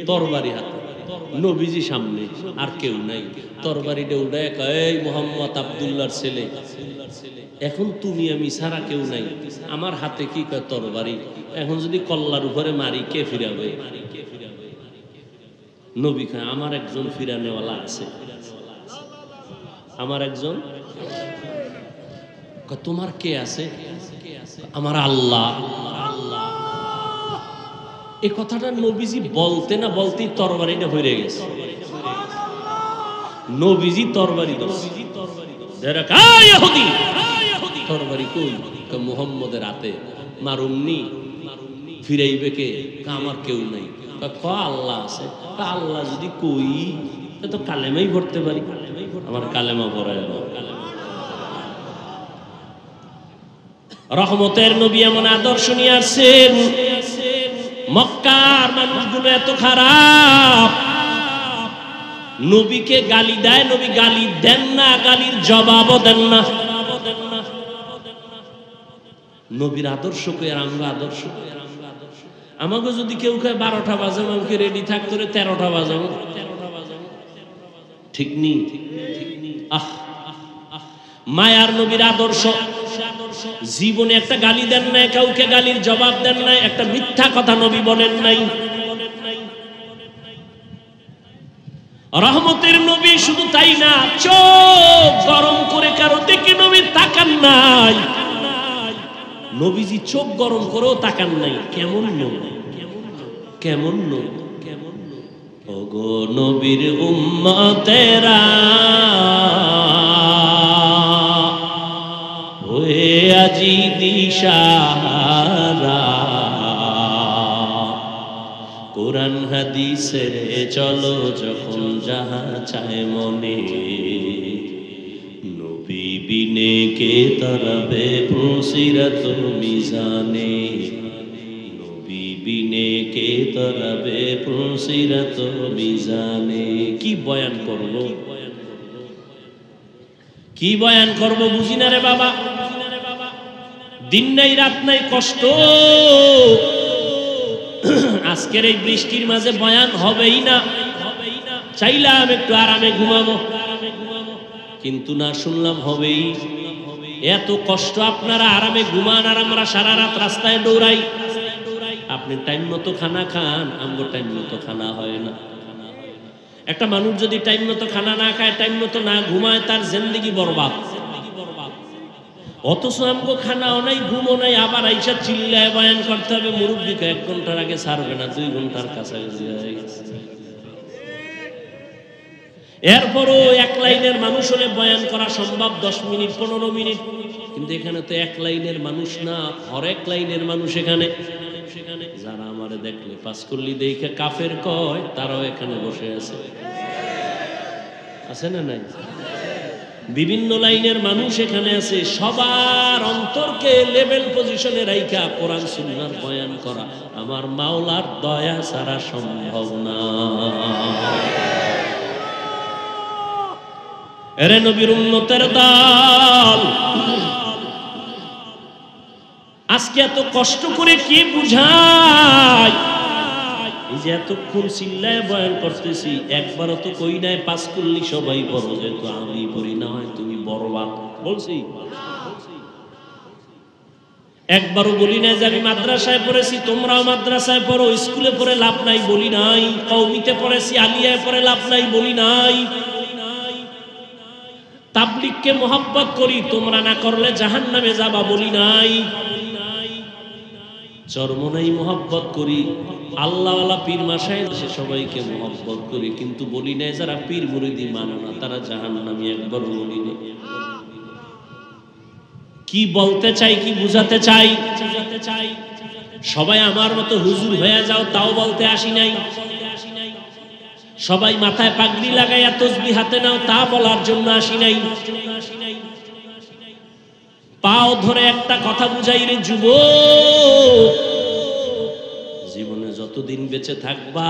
তরবারি হাতে, নবীজি সামনে, আর কেউ নাই। তরবারিটা উঠায় কয়, এই মুহাম্মদ আব্দুল্লাহর ছেলে, এখন তুমি আমি ছাড়া কেউ নাই, আমার হাতে কি কয় তরবারি, এখন যদি কল্লার উপরে মারি কে ফিরাবে? নবী কয়, আমার একজন ফিরানেওয়ালা আছে, আমার একজন। তোমার কে আছে? আমার আল্লাহ। এই কথাটা নবীজি বলতে না বলতেই তরবারিটা হয়ে গেছে। নবীজি তরবারি তরবারি কই? মুহাম্মদের হাতে, মারুমনি, ফিরাইবে কে? আমার কেউ নাই। আল্লাহ আছে। আল্লাহ যদি কই তো কালেমাই পড়তে পারি, আমার কালেমা পড়ায়। রহমতের নবী এমন আদর্শ নিয়ে আসছেন। মক্কার মানুষগুলো এত খারাপ, নবীকে গালি দেয়, নবী গালি দেন না, গালির জবাবও দেন না। নবীর আদর্শ কে? আর আমরা আদর্শ, আমাকে যদি কেউ কয় 12টা বাজাবো, আমাকে রেডি থাকতে 13টা বাজাবো, ঠিক নেই। মায়ার নবীর আদর্শ, জীবনে একটা গালি দেন নাই, কাউকে গালির জবাব দেন নাই, একটা মিথ্যা কথা নবী বলেন নাই। রহমতের নবী শুধু তাই না, চোখ গরম করে কারো দিকে নবী তাকান নাই। নবীজি চোখ গরম করেও তাকান নাই। কেমন নবী, কেমন নবী, কেমন নবী! ওগো নবীর উম্মতেরা, ওয়ে আজি দিশাহারা, কোরআন হাদিসের চলো যখন যাহা চায় মনে, নবী বিনে কে তরবে পুসিরত মিজানে, নবী বিনে কে তরবে পুসিরত মিজানে। কি বয়ান করব, কি বয়ান করব বুঝি না রে বাবা। দিন নাই রাত নাই কষ্ট। আজকের এই বৃষ্টির মাঝে বয়ান হবেই না। চাইলাম একটু আরামে ঘুমাবো, কিন্তু না, শুনলাম হবেই। এত কষ্ট, আপনারা আরামে ঘুমান আর আমরা সারা রাত রাস্তায় দৌড়াই। আপনি টাইম মতো খানা খান, আমগো টাইম মতো খানা হয় না। একটা মানুষ যদি টাইম মতো খানা না খায়, টাইম মতো না ঘুমায়, তার জিন্দেগি বরবাদ। অথচ আমগো খানাও নাই, ঘুমও নাই, আবার আইসা চিল্লায় বয়ান করতে হবে। মুরব্বীকে 1 ঘন্টার আগে ছাড়বে না, 2 ঘন্টার কাছাকাছি হয়ে গেছে। এরপরও 1 লাইনের মানুষ হলে বয়ান করা সম্ভব 10 মিনিট 15 মিনিট, কিন্তু এখানে তো 1 লাইনের মানুষ না, হরেক লাইনের মানুষ এখানে। যারা আমারে দেখলে পাঁচকল্লি দেখে কাফের কয়, তারাও এখানে বসে আছে, আছে না নাই? বিভিন্ন লাইনের মানুষ এখানে আছে। সবার অন্তরকে লেভেল পজিশনে রাইখা কোরআন সুন্নাহর বয়ান করা আমার মাওলার দয়া ছাড়া সম্ভব না। এরে নবীর উম্মতের দল, আজকে এত কষ্ট করে কি বুঝাই? এই যে এতক্ষণ চিল্লায় বয়ান করতেছি, একবারও তো কই নাই পাঁচকুল্লি সবাই বড়, যেহেতু আমি বলি না হয় তুমি বড়বাদ বলছি। একবারও বলি নাই যে আমি মাদ্রাসায় পড়েছি, তোমরাও মাদ্রাসায় পড়ো, স্কুলে পড়ে লাভ নাই বলি নাই। কওমিতে পড়েছি, আলিয়ায় পড়ে লাভ নাই বলি নাই। তাবলীগকে মোহাব্বত করি, তোমরা না করলে জাহান্নামে যাবা বলি নাই। চরমনাই মোহাব্বত করি, আল্লাহওয়ালা পীর মাশায়েখ সে সবাইকে মোহাব্বত করি, কিন্তু বলি নাই যারা পীর মুরিদি মানে না তারা জাহান্নামী, একবার বলি নাই। কি বলতে চাই, কি বুঝাতে চাই? সবাই আমার মতো হুজুর হয়ে যাও তাও বলতে আসি নাই। সবাই মাথায় পাগড়ি লাগাইয়া তসবিহ হাতে নাও তা বলার জন্য আসি নাই। পাও ধরে একটা কথা বুঝাই রে যুবক, জীবনে যতদিন বেঁচে থাকবা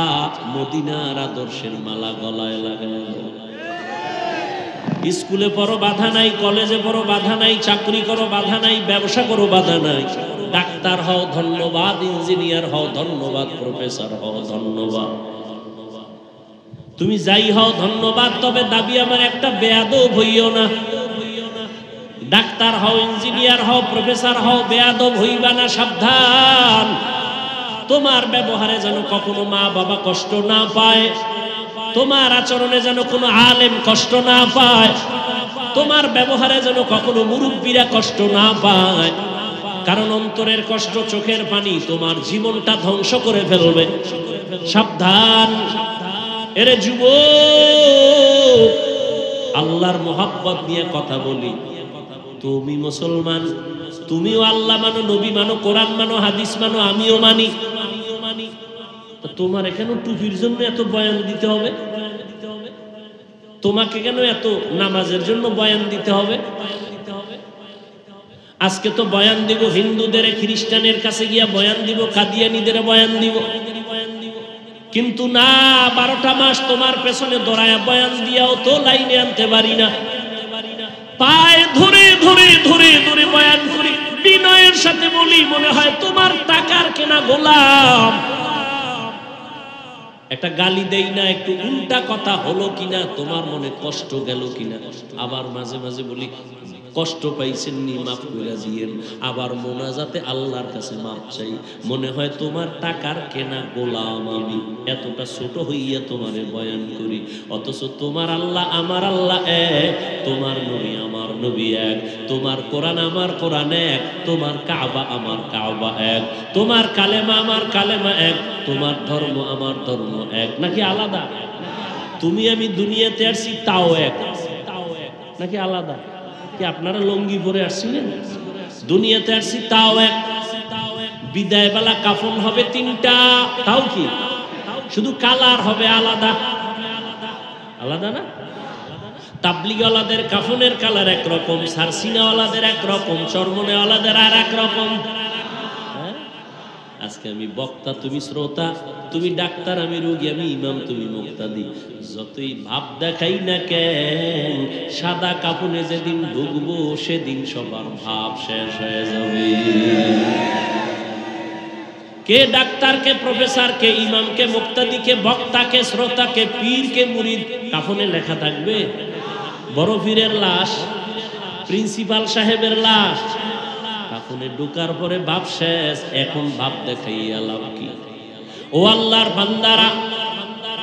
মদিনার আদর্শের মালা গলায় লাগায়। স্কুলে পড়ো বাধা নাই, কলেজে পড়ো বাধা নাই, চাকরি করো বাধা নাই, ব্যবসা করো বাধা নাই। ডাক্তার হও ধন্যবাদ, ইঞ্জিনিয়ার হও ধন্যবাদ, প্রফেসর হও ধন্যবাদ, তুমি যাই হও ধন্যবাদ। তবে দাবি আমার একটা, বেয়াদব হইও না। ডাক্তার হও, ইঞ্জিনিয়ার হও, প্রফেসর হও, বেয়াদব হইবা না, সাবধান। তোমার ব্যবহারে যেন কখনো মা বাবা কষ্ট না পায়, তোমার আচরণে যেন কোনো আলেম কষ্ট না পায়, তোমার ব্যবহারে যেন কখনো মুরব্বীরা কষ্ট না পায়। কারণ অন্তরের কষ্ট, চোখের পানি তোমার জীবনটা ধ্বংস করে ফেলবে। সাবধান। এরে যুবক, আল্লাহর মোহাব্বত নিয়ে কথা বলি। তুমি মুসলমান, তুমিও আল্লাহ মানো, নবী মানো, কোরআন মানো, হাদিস মানো, আমিও মানি। তোমার কেন টুপির জন্য এত বয়ান দিতে হবে? তোমাকে কেন এত নামাজের জন্য বয়ান দিতে হবে? আজকে তো বয়ান দিব হিন্দুদের, খ্রিস্টানের কাছে গিয়া বয়ান দিব, কাদিয়ানীদের বয়ান দিব। কিন্তু না, 12টা মাস তোমার পেছনে দৌড়ায়া বয়ান দিয়াও তো লাইনে আনতে পারি না। পায়ে ধরে ধরে ধরে ধরে বয়ান করি, বিনয়ের সাথে বলি, মনে হয় তোমার টাকার কেনা গোলাম। একটা গালি দেই না, একটু উল্টা কথা হলো কিনা, তোমার মনে কষ্ট গেল কিনা। আবার মাঝে মাঝে বলি, কষ্ট পাইছেন নি, মাফ করে দিয়েন। আবার মোনাজাতে আল্লাহর কাছে মাফ চাই, মনে হয় তোমার টাকার কেনা গোলাম আমি। এতটা ছোট হইয়া তোমারে বয়ান করি, অথচ তোমার আল্লাহ আমার আল্লাহ এক, তোমার নবী আমার নবী এক, তোমার কোরআন আমার কোরআন এক, তোমার কাবা আমার কাবা এক, তোমার কালেমা আমার কালেমা এক, তোমার ধর্ম আমার ধর্ম এক। নাকি আলাদা? তুমি আমি দুনিয়াতে আসছি তাও এক, নাকি আলাদা? কি আপনারা লঙ্গি পরে আসছিলেন? দুনিয়াতে আসছি তাও এক। বিদায় বেলা কাফন হবে 3টা, তাও কি শুধু কালার হবে আলাদা। আলাদা না? তাবলিগওয়ালাদের কাফনের কালার একরকম, সারসিনাওয়ালাদের একরকম, চরমনেওয়ালাদের আর একরকম। আজকে আমি বক্তা, তুমি শ্রোতা, তুমি ডাক্তার, আমি রোগী, আমি ইমাম, তুমি মুক্তাদি। যতই ভাব দেখাই না কেন, সাদা কাফনে যেদিন ঢুকবো সেদিন সবার ভাব শেষ হয়ে যাবে। কে ডাক্তার, কে প্রফেসর, কে ইমাম, কে মুক্তাদি, কে বক্তা, কে শ্রোতা, কে পীর, কে মুরিদ, কাফনে লেখা থাকবে বড় পীরের লাশ, প্রিন্সিপাল সাহেবের লাশ। কাফনে ঢুকার পরে ভাব শেষ, এখন ভাব দেখাইয়া লাভ কি? ও আল্লাহর বান্দারা,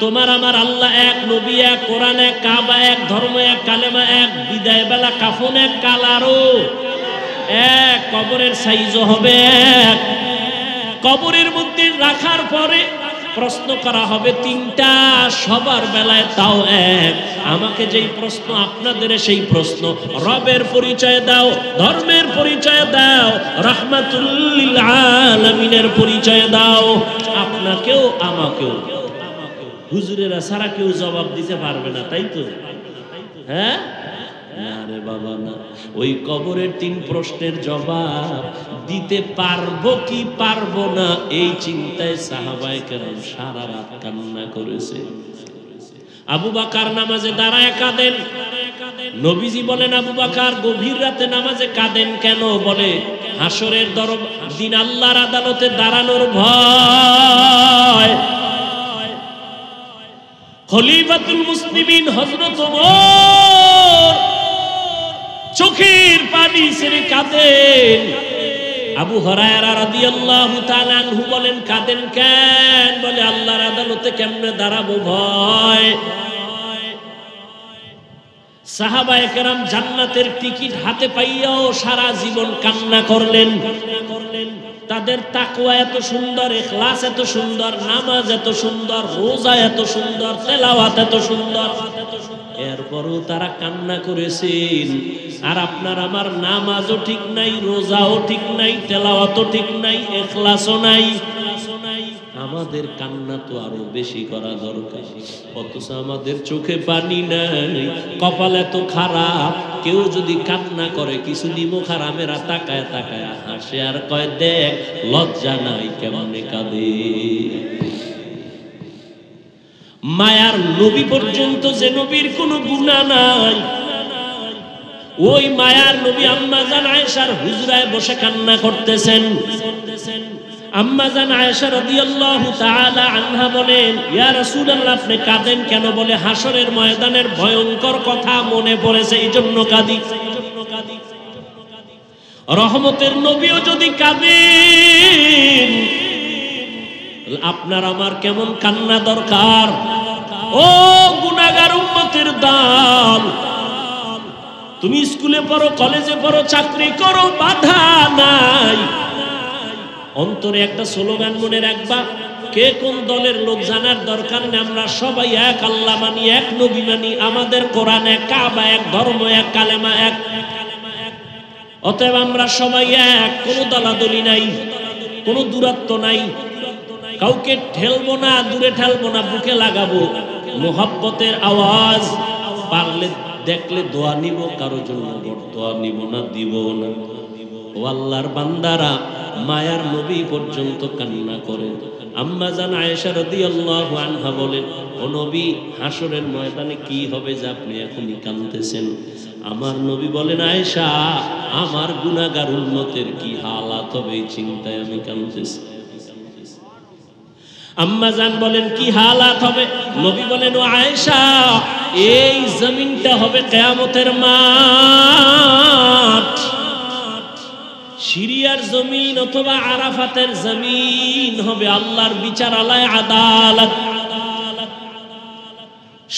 তোমার আমার আল্লাহ এক, নবী এক, কোরআন এক, কাবা এক, ধর্ম এক, কালেমা এক। বিদায় বেলা কাফন এক, কালারও এক, কবরের সাইজও হবে এক। কবরের মধ্যে রাখার পরে প্রশ্ন করা হবে 3টা, সবার বেলায় তাও এক। আমাকে যেই প্রশ্ন, আপনাদের সেই প্রশ্ন। রবের পরিচয় দাও, ধর্মের পরিচয় দাও, রাহমাতুল লিল আলামিনের পরিচয় দাও। আপনাকেও আমাকেও হুজুরেরা সারা কেউ জবাব দিতে পারবে না, তাই তো? হ্যাঁ না রে বাবা না। ওই কবরের 3 প্রশ্নের জবাব দিতে পারবো কি পারবো না, এই চিন্তায় সাহাবায়ে কেরাম সারা রাত কান্না করেছে। আবু বকর নামাজে দাঁড়ায় কাঁদেন। নবীজি বলেন, আবু বকর গভীর রাতে নামাজে কাঁদেন কেন? বলে, হাসরের দিন আল্লাহর আদালতে দাঁড়ানোর ভয়। খলিফাতুল মুসলিমিন হযরত ওমর চোখের পানি ছেড়ে কাঁদেন। আবু হুরায়রা রাদিয়াল্লাহু তাআলা আনহু বলেন, কাঁদেন কেন? বলে, আল্লাহর আদালতে কেমনে দাঁড়াবো, ভয়। সাহাবায়ে কেরাম জান্নাতের টিকিট হাতে পাইয়াও সারা জীবন কান্না করলেন। তাদের তাকওয়া এত সুন্দর, ইখলাস এত সুন্দর, নামাজ এত সুন্দর, রোজা এত সুন্দর, তেলাওয়াত এত সুন্দর, এরপরও তারা কান্না করেছেন। আর আপনার আমার নামাজও ঠিক নাই, রোজাও ঠিক নাই, তেলাওয়াতও ঠিক নাই, ইখলাসও নাই। আমাদের কান্না তো আরো বেশি করা দরকার, অথচ আমাদের চোখে পানি নাই, কপাল এত খারাপ। কেউ যদি কান্না করে, কিছু নিমুখ হারামেরা তাকায় তাকায় হাসে আর কয়, দেখ লজ্জা নাই কেমনে কাঁদে। মায়ার নবী পর্যন্ত, যে নবীর কোনো গুনাহ নাই, ওই মায়ার নবী আম্মা জান আয়েশার হুজরায় বসে কান্না করতেছেন। আম্মা জান আয়েশা রাদিয়াল্লাহু তাআলা আনহা বলেন, ইয়া রাসূলুল্লাহ আপনি কাঁদেন কেন? বলে হাসরের ময়দানের ভয়ঙ্কর কথা মনে পড়েছে, এইজন্য কাঁদি। রহমতের নবীও যদি কাঁদেন, আপনার আমার কেমন কান্না দরকার? ও গুনাহগার উম্মতের দল, তুমি স্কুলে পড়ো, কলেজে পড়ো, চাকরি করো, বাধা নাই। অন্তরে একটা স্লোগান মনে রাখবা, কে কোন দলের লোক জানার দরকার নেই। আমরা সবাই এক আল্লাহ মানি, এক নবী মানি, আমাদের কোরআন এক, কাবা এক, ধর্ম এক, কালেমা এক। অতএব আমরা সবাই এক, কোনো দলাদলি নাই, কোনো দূরত্ব নাই, কাউকে ঠেলবো না, দূরে ঠেলবো না, বুকে লাগাবো। মোহাব্বতের আওয়াজ, পারলে দেখলে দোয়া নিব, কারো জন্য দোয়া নিব না, দিব না। ও আল্লাহর বান্দারা, মায়ার নবী পর্যন্ত কান্না করেন। আম্মা জান আয়েশা রাদিয়াল্লাহু আনহা বলেন, ও নবী হাসরের ময়দানে কি হবে যে আপনি এখনই কাঁদতেছেন? আমার নবী বলেন, আয়েশা আমার গুনাহগার উম্মতের কি হালাত হবে এই চিন্তায় আমি কাঁদতেছি। আম্মা জান বলেন, কি হালাত হবে? নবী বলেন, ও আয়েশা এই জমিনটা হবে কিয়ামতের মাঠ। সিরিয়ার জমিন অথবা আরাফাতের জমিন হবে আল্লাহর বিচারালয়, আদালত।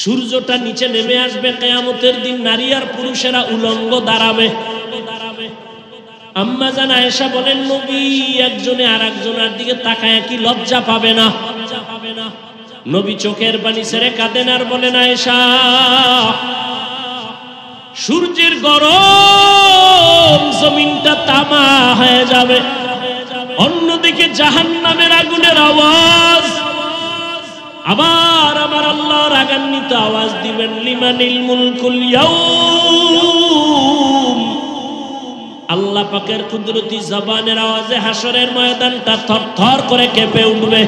সূর্যটা নিচে নেমে আসবে কিয়ামতের দিন, নারী আর পুরুষেরা উলঙ্গ দাঁড়াবে। আম্মা জান আয়েশা বলেন, নবী একজনে আর একজনের দিকে তাকায় কি লজ্জা পাবে না? নবী চোখের পানি ছেড়ে কাঁদেন আর বলেন, আয়েশা সূর্যের গরম জমিনটা তামা হয়ে যাবে, অন্যদিকে জাহান্নামের আগুনের আওয়াজ, আবার আমার আল্লাহ রাগান্বিত আওয়াজ দিবেন, লিমানিল মুলকুল ইয়াউম। আল্লাহ পাকের কুদরতি জবানের আওয়াজে হাসরের ময়দানটা থরথর করে কেঁপে উঠবে।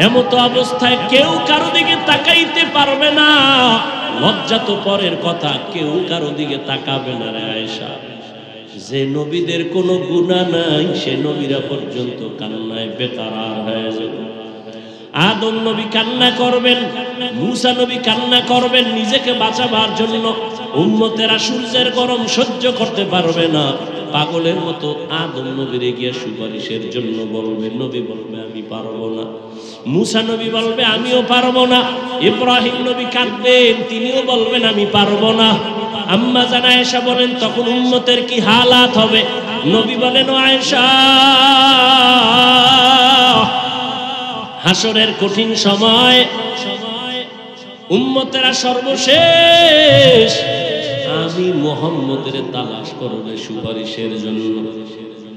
এমতো অবস্থায় কেউ কারো দিকে তাকাইতে পারবে না। লজ্জা তো পরের কথা, কেউ কারো দিকে তাকাবে না রে আয়েশা। যে নবীদের কোনো গুনাহ নাই সে নবীরা পর্যন্ত কান্নায় বেকারার হয়ে যাবে। আদম নবী কান্না করবেন, মূসা নবী কান্না করবেন নিজেকে বাঁচাবার জন্য। উম্মতেরা সূর্যের গরম সহ্য করতে পারবে না, পাগলের মতো আদম নবীর গিয়ে সুপারিশের জন্য বলবে। নবী বলবে আমি পারবো না, মূসা নবী বলবে আমিও পারবো না, ইব্রাহিম নবী কাঁদবেন, তিনিও বলবেন আমি পারবো না। আম্মা জান আয়েশা বলেন, তখন উম্মতের কি হালাত হবে? নবী বলেন, ও আয়েশা হাসরের কঠিন সময় উম্মতেরা সর্বশেষ আমি মুহাম্মদের তালাশ করবে সুপারিশের জন্য।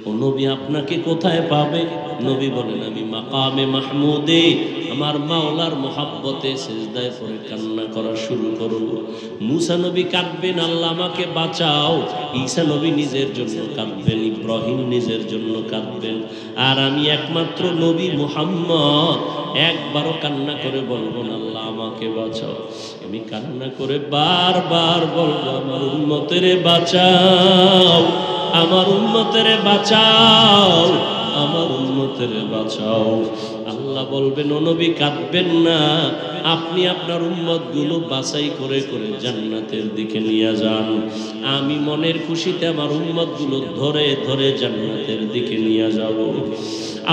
ও নবী আপনাকে কোথায় পাবে? নবী বলেন আমি মাকামে মাহমুদে আমার মাওলার মোহাব্বতে সিজদায় পড়ে কান্না করা শুরু করব। মূসা নবী কাঁদবেন, আল্লাহ আমাকে বাঁচাও। ঈসা নবী নিজের জন্য কাঁদবেন, ইব্রাহিম নিজের জন্য কাঁদবেন। আর আমি একমাত্র নবী মুহাম্মদ একবারও কান্না করে বলবো না আল্লাহ আমাকে বাঁচাও। আমি কান্না করে বারবার বলবো আমার উম্মতেরে বাঁচাও, আমার উম্মতেরে বাঁচাও, আমার উম্মতেরে বাঁচাও। আল্লাহ বলবেন, ও নবী কাঁদবেন না, আপনি আপনার উম্মতগুলো বাছাই করে করে জান্নাতের দিকে নিয়ে যান। আমি মনের খুশিতে আমার উম্মতগুলো ধরে ধরে জান্নাতের দিকে নিয়ে যাব।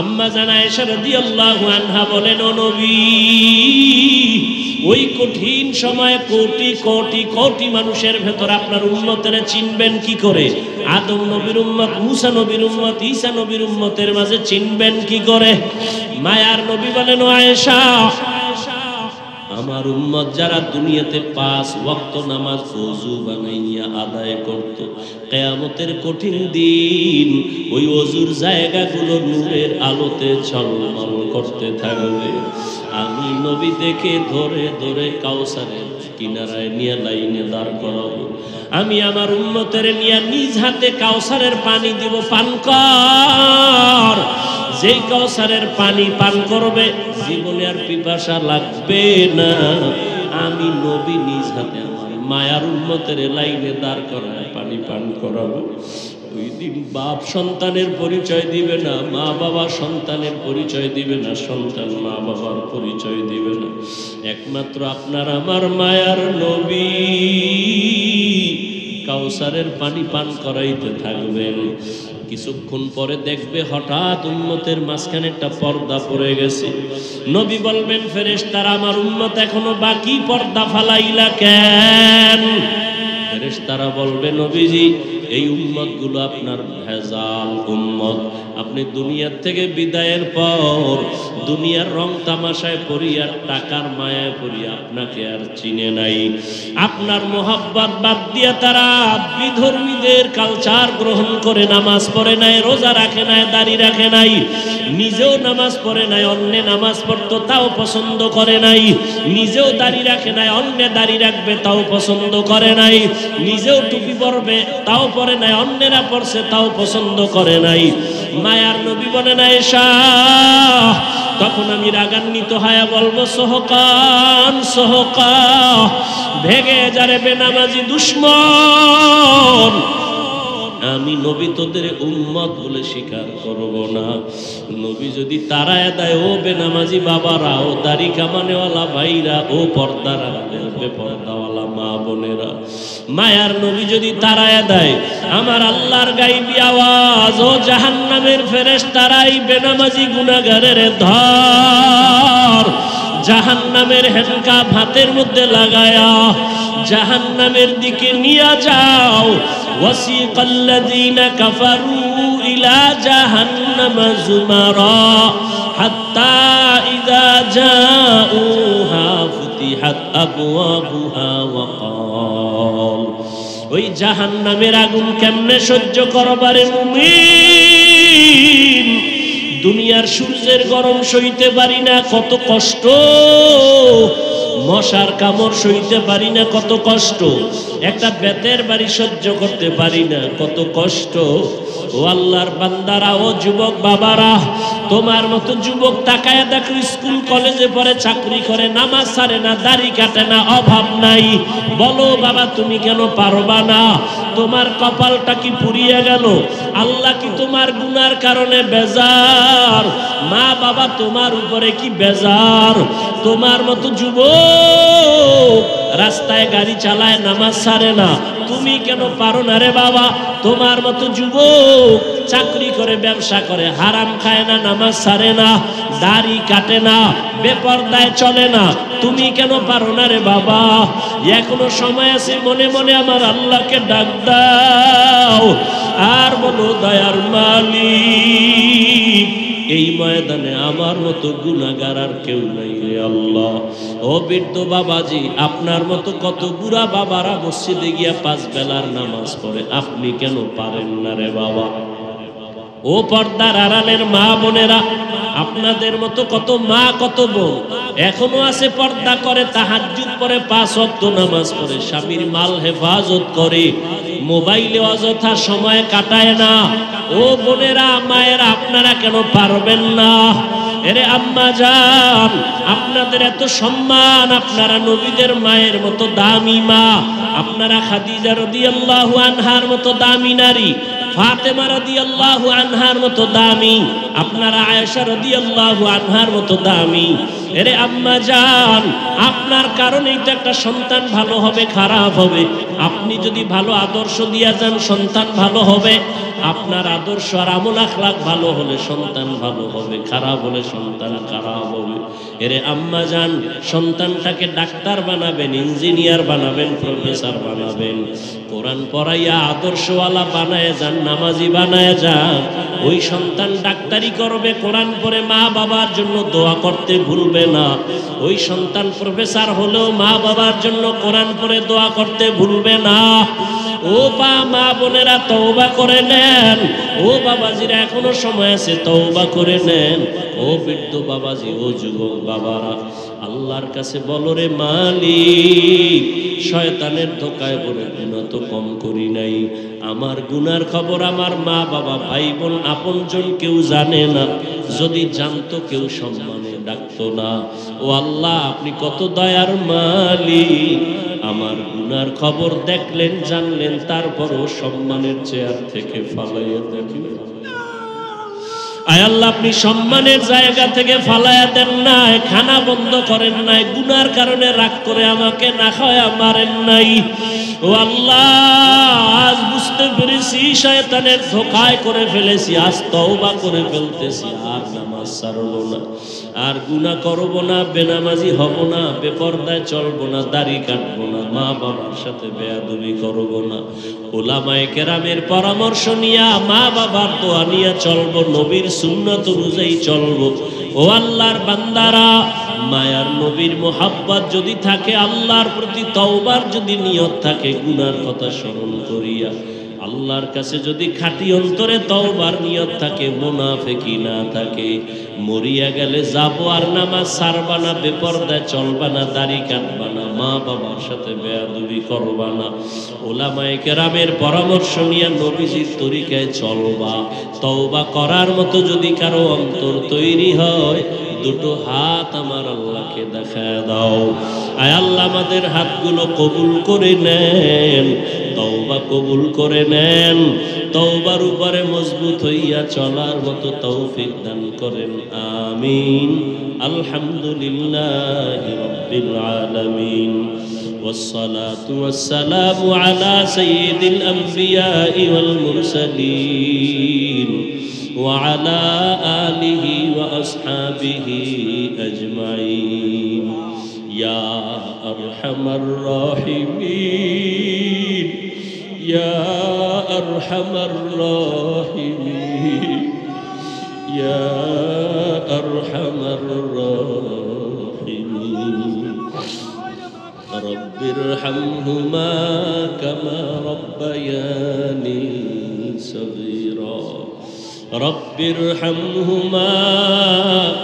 আম্মা জান আয়েশা রাদিয়াল্লাহু আনহা বলেন, ও নবী ওই কঠিন সময়ে কোটি কোটি কোটি মানুষের ভেতর আপনার উম্মতেরা চিনবেন কি করে? আদম নবীর উম্মত, মূসা নবীর উম্মত, ঈসা নবীর উম্মতের মাঝে চিনবেন কি করে? মায়ার নবী বলেন, ও আয়েশা আমার উম্মত যারা দুনিয়াতে 5 ওয়াক্ত নামাজ ওযু বানাইয়া আদায় করত, কিয়ামতের কঠিন দিন ওই ওযুর জায়গাগুলো নূরের আলোতে ঝলমল করতে থাকবে। আমি নবী দেখে ধরে ধরে কাউসারের কিনারায় নিয়ে লাইনে দাঁড় করাবো। আমি আমার উম্মতের নিয়ে নিজ হাতে কাউসারের পানি দিব, পান কর। যেই কাউসারের পানি পান করবে জীবনে আর পিপাসা লাগবে না। আমি নবী নিজ হাতে আমার মায়ার উম্মতের লাইনে দাঁড় করায় পানি পান করাবো। ওই দিন বাপ সন্তানের পরিচয় দিবে না, মা বাবা সন্তানের পরিচয় দিবে না, সন্তান মা বাবার পরিচয় দিবে না। একমাত্র আপনার আমার মায়ার নবী কাউসারের পানি পান করাইতে থাকবেন। কিছুক্ষণ পরে দেখবে হঠাৎ উম্মতের মাঝখানে একটা পর্দা পড়ে গেছে। নবী বলবেন, ফেরেশতারা, আমার উম্মত এখনো বাকি, পর্দা ফালাইলা কেন? ফেরেশতারা বলবে, নবীজি এই উম্মতগুলো আপনার ভেজাল উম্মত। আপনি দুনিয়ার থেকে বিদায়ের পর দুনিয়ার রং তামাশায় পড়িয়া টাকার মায়ায় পড়িয়া আপনাকে আর চিনে নাই। আপনার মোহাব্বত বাদ দিয়া তারা বিধর্মীদের কালচার গ্রহণ করে নামাজ পড়ে নাই, রোজা রাখে নাই, দাড়ি রাখে নাই, নিজেও নামাজ পড়ে নাই, অন্য নামাজ পড়তো তাও পছন্দ করে নাই, নিজেও দাড়ি রাখে নাই, অন্য দাড়ি রাখবে তাও পছন্দ করে নাই, নিজেও টুপি পরবে তাও পরে নাই, অন্যেরা পড়ছে তাও পছন্দ করে নাই। মায়ার নবী বলে না এসা, তখন আমি রাগান্বিত হয়ে বলবো, সোহকান সোহকা, ভেগে যারে বেনামাজি দুশ্মন, আমি নবী তোদের উম্মত বলে স্বীকার করব না। নবী যদি তারায় দেয়, ও বেনামাজি বাবারা, ও দাড়ি কামানেওয়ালা ভাইরা, ও পর্দারা, বেপর্দাওয়ালা মা বোনেরা, মায়ার নবী যদি তারায় দেয়, আমার আল্লাহর গাইবি আওয়াজ, ও জাহান্নামের ফেরেশতারাই বেনামাজি গুনাহগারের ধর, জাহান্নামের হ্যান্ডকাপ হাতের মধ্যে লাগায়া জাহান্নামের দিকে নিয়ে যাও। ওয়াসিকাল্লাযীনা কাফারু ইলা জাহান্নামা যুমারা হাত্তা ইযা জাউহা ফুতিহাত আবওয়াবুহা ওয়া ক্বাল, ওই জাহান্নামের আগুন কেমনে সহ্য করবারে মুমিন? দুনিয়ার সূর্যের গরম সইতে পারি না, কত কষ্ট, মশার কামড় সইতে পারি না, কত কষ্ট, একটা বেতের বাড়ি সহ্য করতে পারি না, কত কষ্ট। ও আল্লাহর বান্দারা, ও যুবক বাবারা, তোমার মতো যুবক তাকায় দেখো, স্কুল কলেজে পড়ে, চাকরি করে, নামাজ ছাড়ে না, দাড়ি কাটে না, অভাব নাই, বলো বাবা তুমি কেন পারবা না? তোমার কপালটা কি পুড়িয়ে গেল? আল্লাহ কি তোমার গুনার কারণে বেজার? মা বাবা তোমার উপরে কি বেজার? তোমার মতো যুবক রাস্তায় গাড়ি চালায়, নামাজ ছাড়ে না, তুমি কেন পারো না রে বাবা? তোমার মতো যুবক চাকরি করে, ব্যবসা করে, হারাম খায় না, নামাজ ছাড়ে না, দাড়ি কাটে না, বেপরদায় চলে না, তুমি কেন পারো না রে বাবা? এখনো সময় আছে, মনে মনে আমার আল্লাহকে ডাক দাও আর বলো, দয়ার মালিক, এই ময়দানে আমার মতো গুনাহগার আর কেউ নাই রে আল্লাহ। ও বৃদ্ধ বাবাজি, আপনার মতো কত বুড়া বাবারা মসজিদে গিয়া 5 বেলার নামাজ পড়ে, আপনি কেন পারেন না রে বাবা? ও পর্দার আড়ালের মা বোনেরা, আপনাদের মতো কত মা, কত বোন এখনো আছে, পর্দা করে, তাহাজ্জুদ পড়ে, 5 ওয়াক্ত নামাজ পড়ে, স্বামীর মাল হেফাজত করে, মোবাইলে অযথা সময় কাটায় না। ও বোনেরা, মায়েরা, আপনারা কেন পারবেন না? এরে আম্মা জান, আপনাদের এত সম্মান, আপনারা নবীদের মায়ের মতো দামি মা, আপনারা খাদিজা রাদিয়াল্লাহু আনহার মতো দামি নারী, ফাতেমা রাদিয়াল্লাহু আনহার মতো দামি, আপনারা আয়েশা রাদিয়াল্লাহু আনহার মতো দামি। এরে আম্মা জান, আপনার কারণেই তো একটা সন্তান ভালো হবে, খারাপ হবে। আপনি যদি ভালো আদর্শ দিয়া যান, সন্তান ভালো হবে। আপনার আদর্শ আর আমল আখলাক ভালো হলে সন্তান ভালো হবে, খারাপ হলে সন্তান খারাপ হবে। এরে আম্মা জান, সন্তানটাকে ডাক্তার বানাবেন, ইঞ্জিনিয়ার বানাবেন, প্রফেসর বানাবেন, কোরআন পড়াইয়া আদর্শওয়ালা বানায় যান, নামাজি বানায় যান। ওই সন্তান ডাক্তারি করবে, কোরআন পড়ে মা বাবার জন্য দোয়া করতে ভুলবে না। ওই সন্তান প্রফেসর হলেও মা বাবার জন্য কোরআন পড়ে দোয়া করতে ভুলবে না। ও মা বোনেরা, তওবা করে নেন। ও বাবাজিরা, এখনো সময় আছে, তওবা করে নেন। ও বৃদ্ধ বাবাজি, ও যুবক বাবারা, আল্লাহর কাছে বলো রে মালিক, শয়তানের ধোকায় পড়ে গুনাহ তো কম করি নাই, আমার গুনার খবর আমার মা বাবা ভাই বোন আপনজন কেউ জানে না, যদি জানতো কেউ সম্মানে ডাকতো না। ও আল্লাহ, আপনি কত দয়ার মালিক, আমার গুনার খবর দেখলেন জানলেন, তারপরও সম্মানের চেয়ার থেকে ফালাইয়া দেখলেন। আয় আল্লাহ, আপনি সম্মানের জায়গা থেকে ফালাইয়া দেন নাই, খানা বন্ধ করেন নাই, গুনার কারণে রাগ করে আমাকে না খাওয়া মারেন নাই। ও আল্লাহ, আজ বুঝতে পেরেছি শয়তানের ধোঁকায় করে ফেলেছি, আজ তওবা করে ফেলতেছি, আর নামাজ ছাড়বো না, আর গুনাহ করব না, বেনামাজি হব না, বেপরদায় চলবো না, দাড়ি কাটবো না, মা বাবার সাথে বেয়াদবি করব না, উলামায়ে কেরামের পরামর্শ নিয়া মা বাবার দোয়া নিয়ে চলবো, নবীর সুন্নাত অনুযায়ী চলবো। ও আল্লাহর বান্দারা, মায়ার নবীর মোহাব্বত যদি থাকে, আল্লাহর প্রতি তওবার যদি নিয়ত থাকে, গুনার কথা স্মরণ করিয়া আল্লাহর কাছে যদি খাঁটি অন্তরে তওবার নিয়ত থাকে, মুনাফিকি না থাকে, মরিয়া গেলে যাবো আর নামাজ ছাড়বা না, বেপরদায় চলবা না, দাড়ি কাটবা না, মা বাবার সাথে বেয়াদবি করবা না, উলামায়ে কেরামের পরামর্শ নিয়ে নবীজির তরিকায় চলবা। তওবা করার মতো যদি কারো অন্তর তৈরি হয়, দুটো হাত আমার আল্লাহকে দেখায় দাও। আয় আল্লাহ, আমাদের হাতগুলো কবুল করে নেন, তওবা কবুল করে নেন, তওবার উপরে মজবুত হইয়া চলার মতো তৌফিক দান করেন, আমিন। আলহামদুলিল্লাহি রাব্বিল আলামিন, ওয়াসসালাতু ওয়াসসালামু আলা সাইয়্যিদিল আমবিয়াই ওয়াল মুরসালিন ওয়া আলা আলিহি ওয়া আসহাবিহি আজমাইন। ইয়া আরহামার রাহিমিন, ইয়া আরহামার রাহিমিন, ইয়া আরহামার রাহিমিন। রব্বিরহামহুমা কামা রব্বায়ানি সগীরা, রব্বিরহামহুমা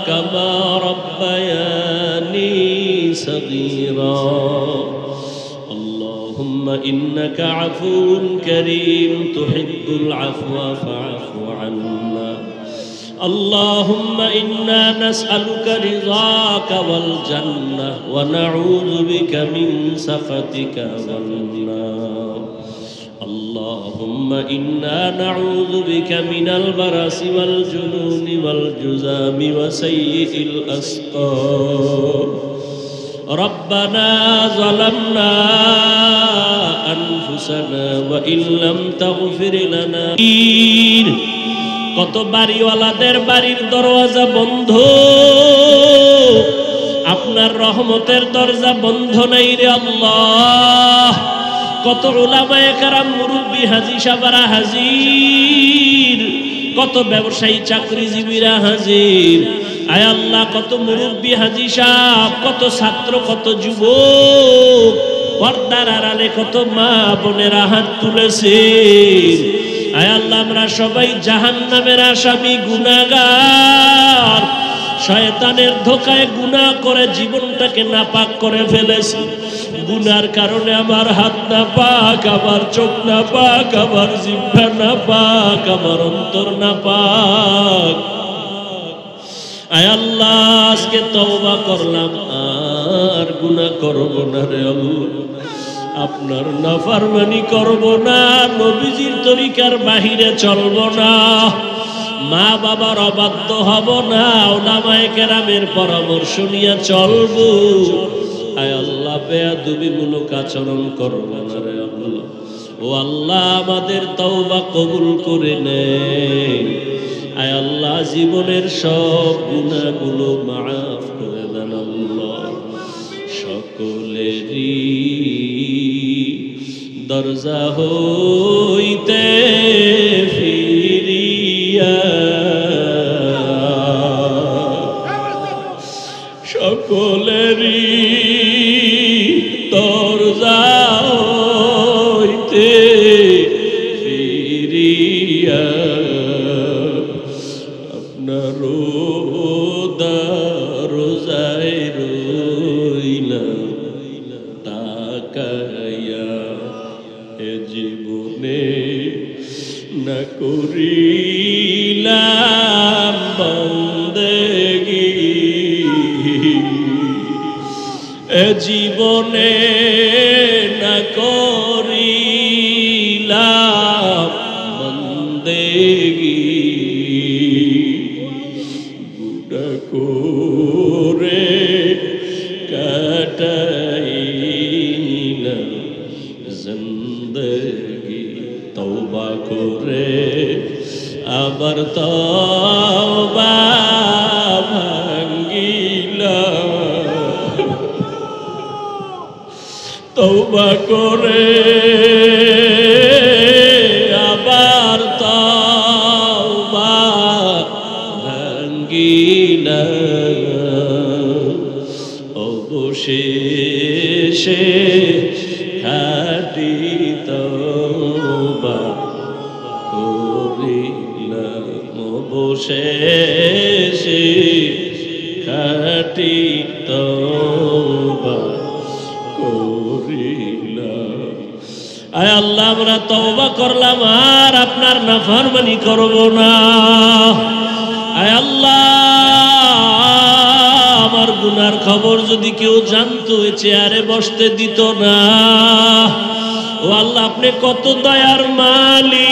কামা রব্বায়ানি সগীরা। اللهم إنك عفو كريم تحب العفو فاعف عنا. اللهم إنا نسألك رضاك والجنة ونعوذ بك من سخطك والنار. اللهم إنا نعوذ بك من البرص والجنون والجذام وسيء الأسقام. ربنا ظلمنا أنفسنا وإن لم تغفر لنا. কত বাড়িওয়ালাদের বাড়ির দরওয়াজা বন্ধ, আপনার রহমতের দরজা বন্ধ নাই রে আল্লাহ। কত উলামায়ে কেরাম মুরব্বি হাজী সাহেবরা হাজির, কত ব্যবসায়ী চাকরিজীবীরা হাজির। আয় আল্লাহ, কত মুরব্বি হাজী সাহেব, কত ছাত্র, কত যুবক, পর্দার আড়ালে কত মা বোনেরা হাত তুলেছে। আয় আল্লাহ, আমরা সবাই জাহান্নামের আসামি, গুনাহগার, শয়তানের ধোঁকায় গুনাহ করে জীবনটাকে নাপাক করে ফেলেছি। গুনার কারণে আমার হাত না পাক, আমার চোখ না পাক, আমার জিহ্বা না পাক, আমার অন্তর না পাক। আয় আল্লাহ, আজকে তওবা করলাম, আর গুনাহ করব না রে আল্লাহ, আপনার নাফরমানি করব না, নবীজির তরিকার বাহিরে চলব না, মা বাবার অবাধ্য হব না, উলামায়ে কেরামের পরামর্শ নিয়ে চলব। আয় আল্লাহ, বেয়াদবিমূলক আচরণ করব না রে আল্লাহ। ও আল্লাহ, আমাদের তওবা কবুল করে নেন। আয় আল্লাহ, জীবনের সব গুনাহগুলো মাফ করে দেন আল্লাহ। সকলেরই দরজা হইতে ফিরিয়া, সকলেরই দরজা হইতে ফিরিয়া, আপনার এ জীবনে না করিলাম বন্দেগী, এ জীবনে না করিলাম বন্দেগী, গুনাহ করে কাটাইলাম জিন্দেগী। তওবা করে আবার তওবা ভাঙ্গিলাম, তওবা করে আবার তওবা ভাঙ্গিলাম, অবশেষে খাঁটি তওবা করিলাম, অবশেষে খাঁটি তওবা করিলাম। আয় আল্লাহ, আমরা তওবা করলাম আর আপনার নাফরমানি করব না। আয় আল্লাহ, আমার গুনার খবর যদি কেউ জানতো এ চেয়ারে বসতে দিত না। ও আল্লাহ, আপনি কত দয়ার মালিক।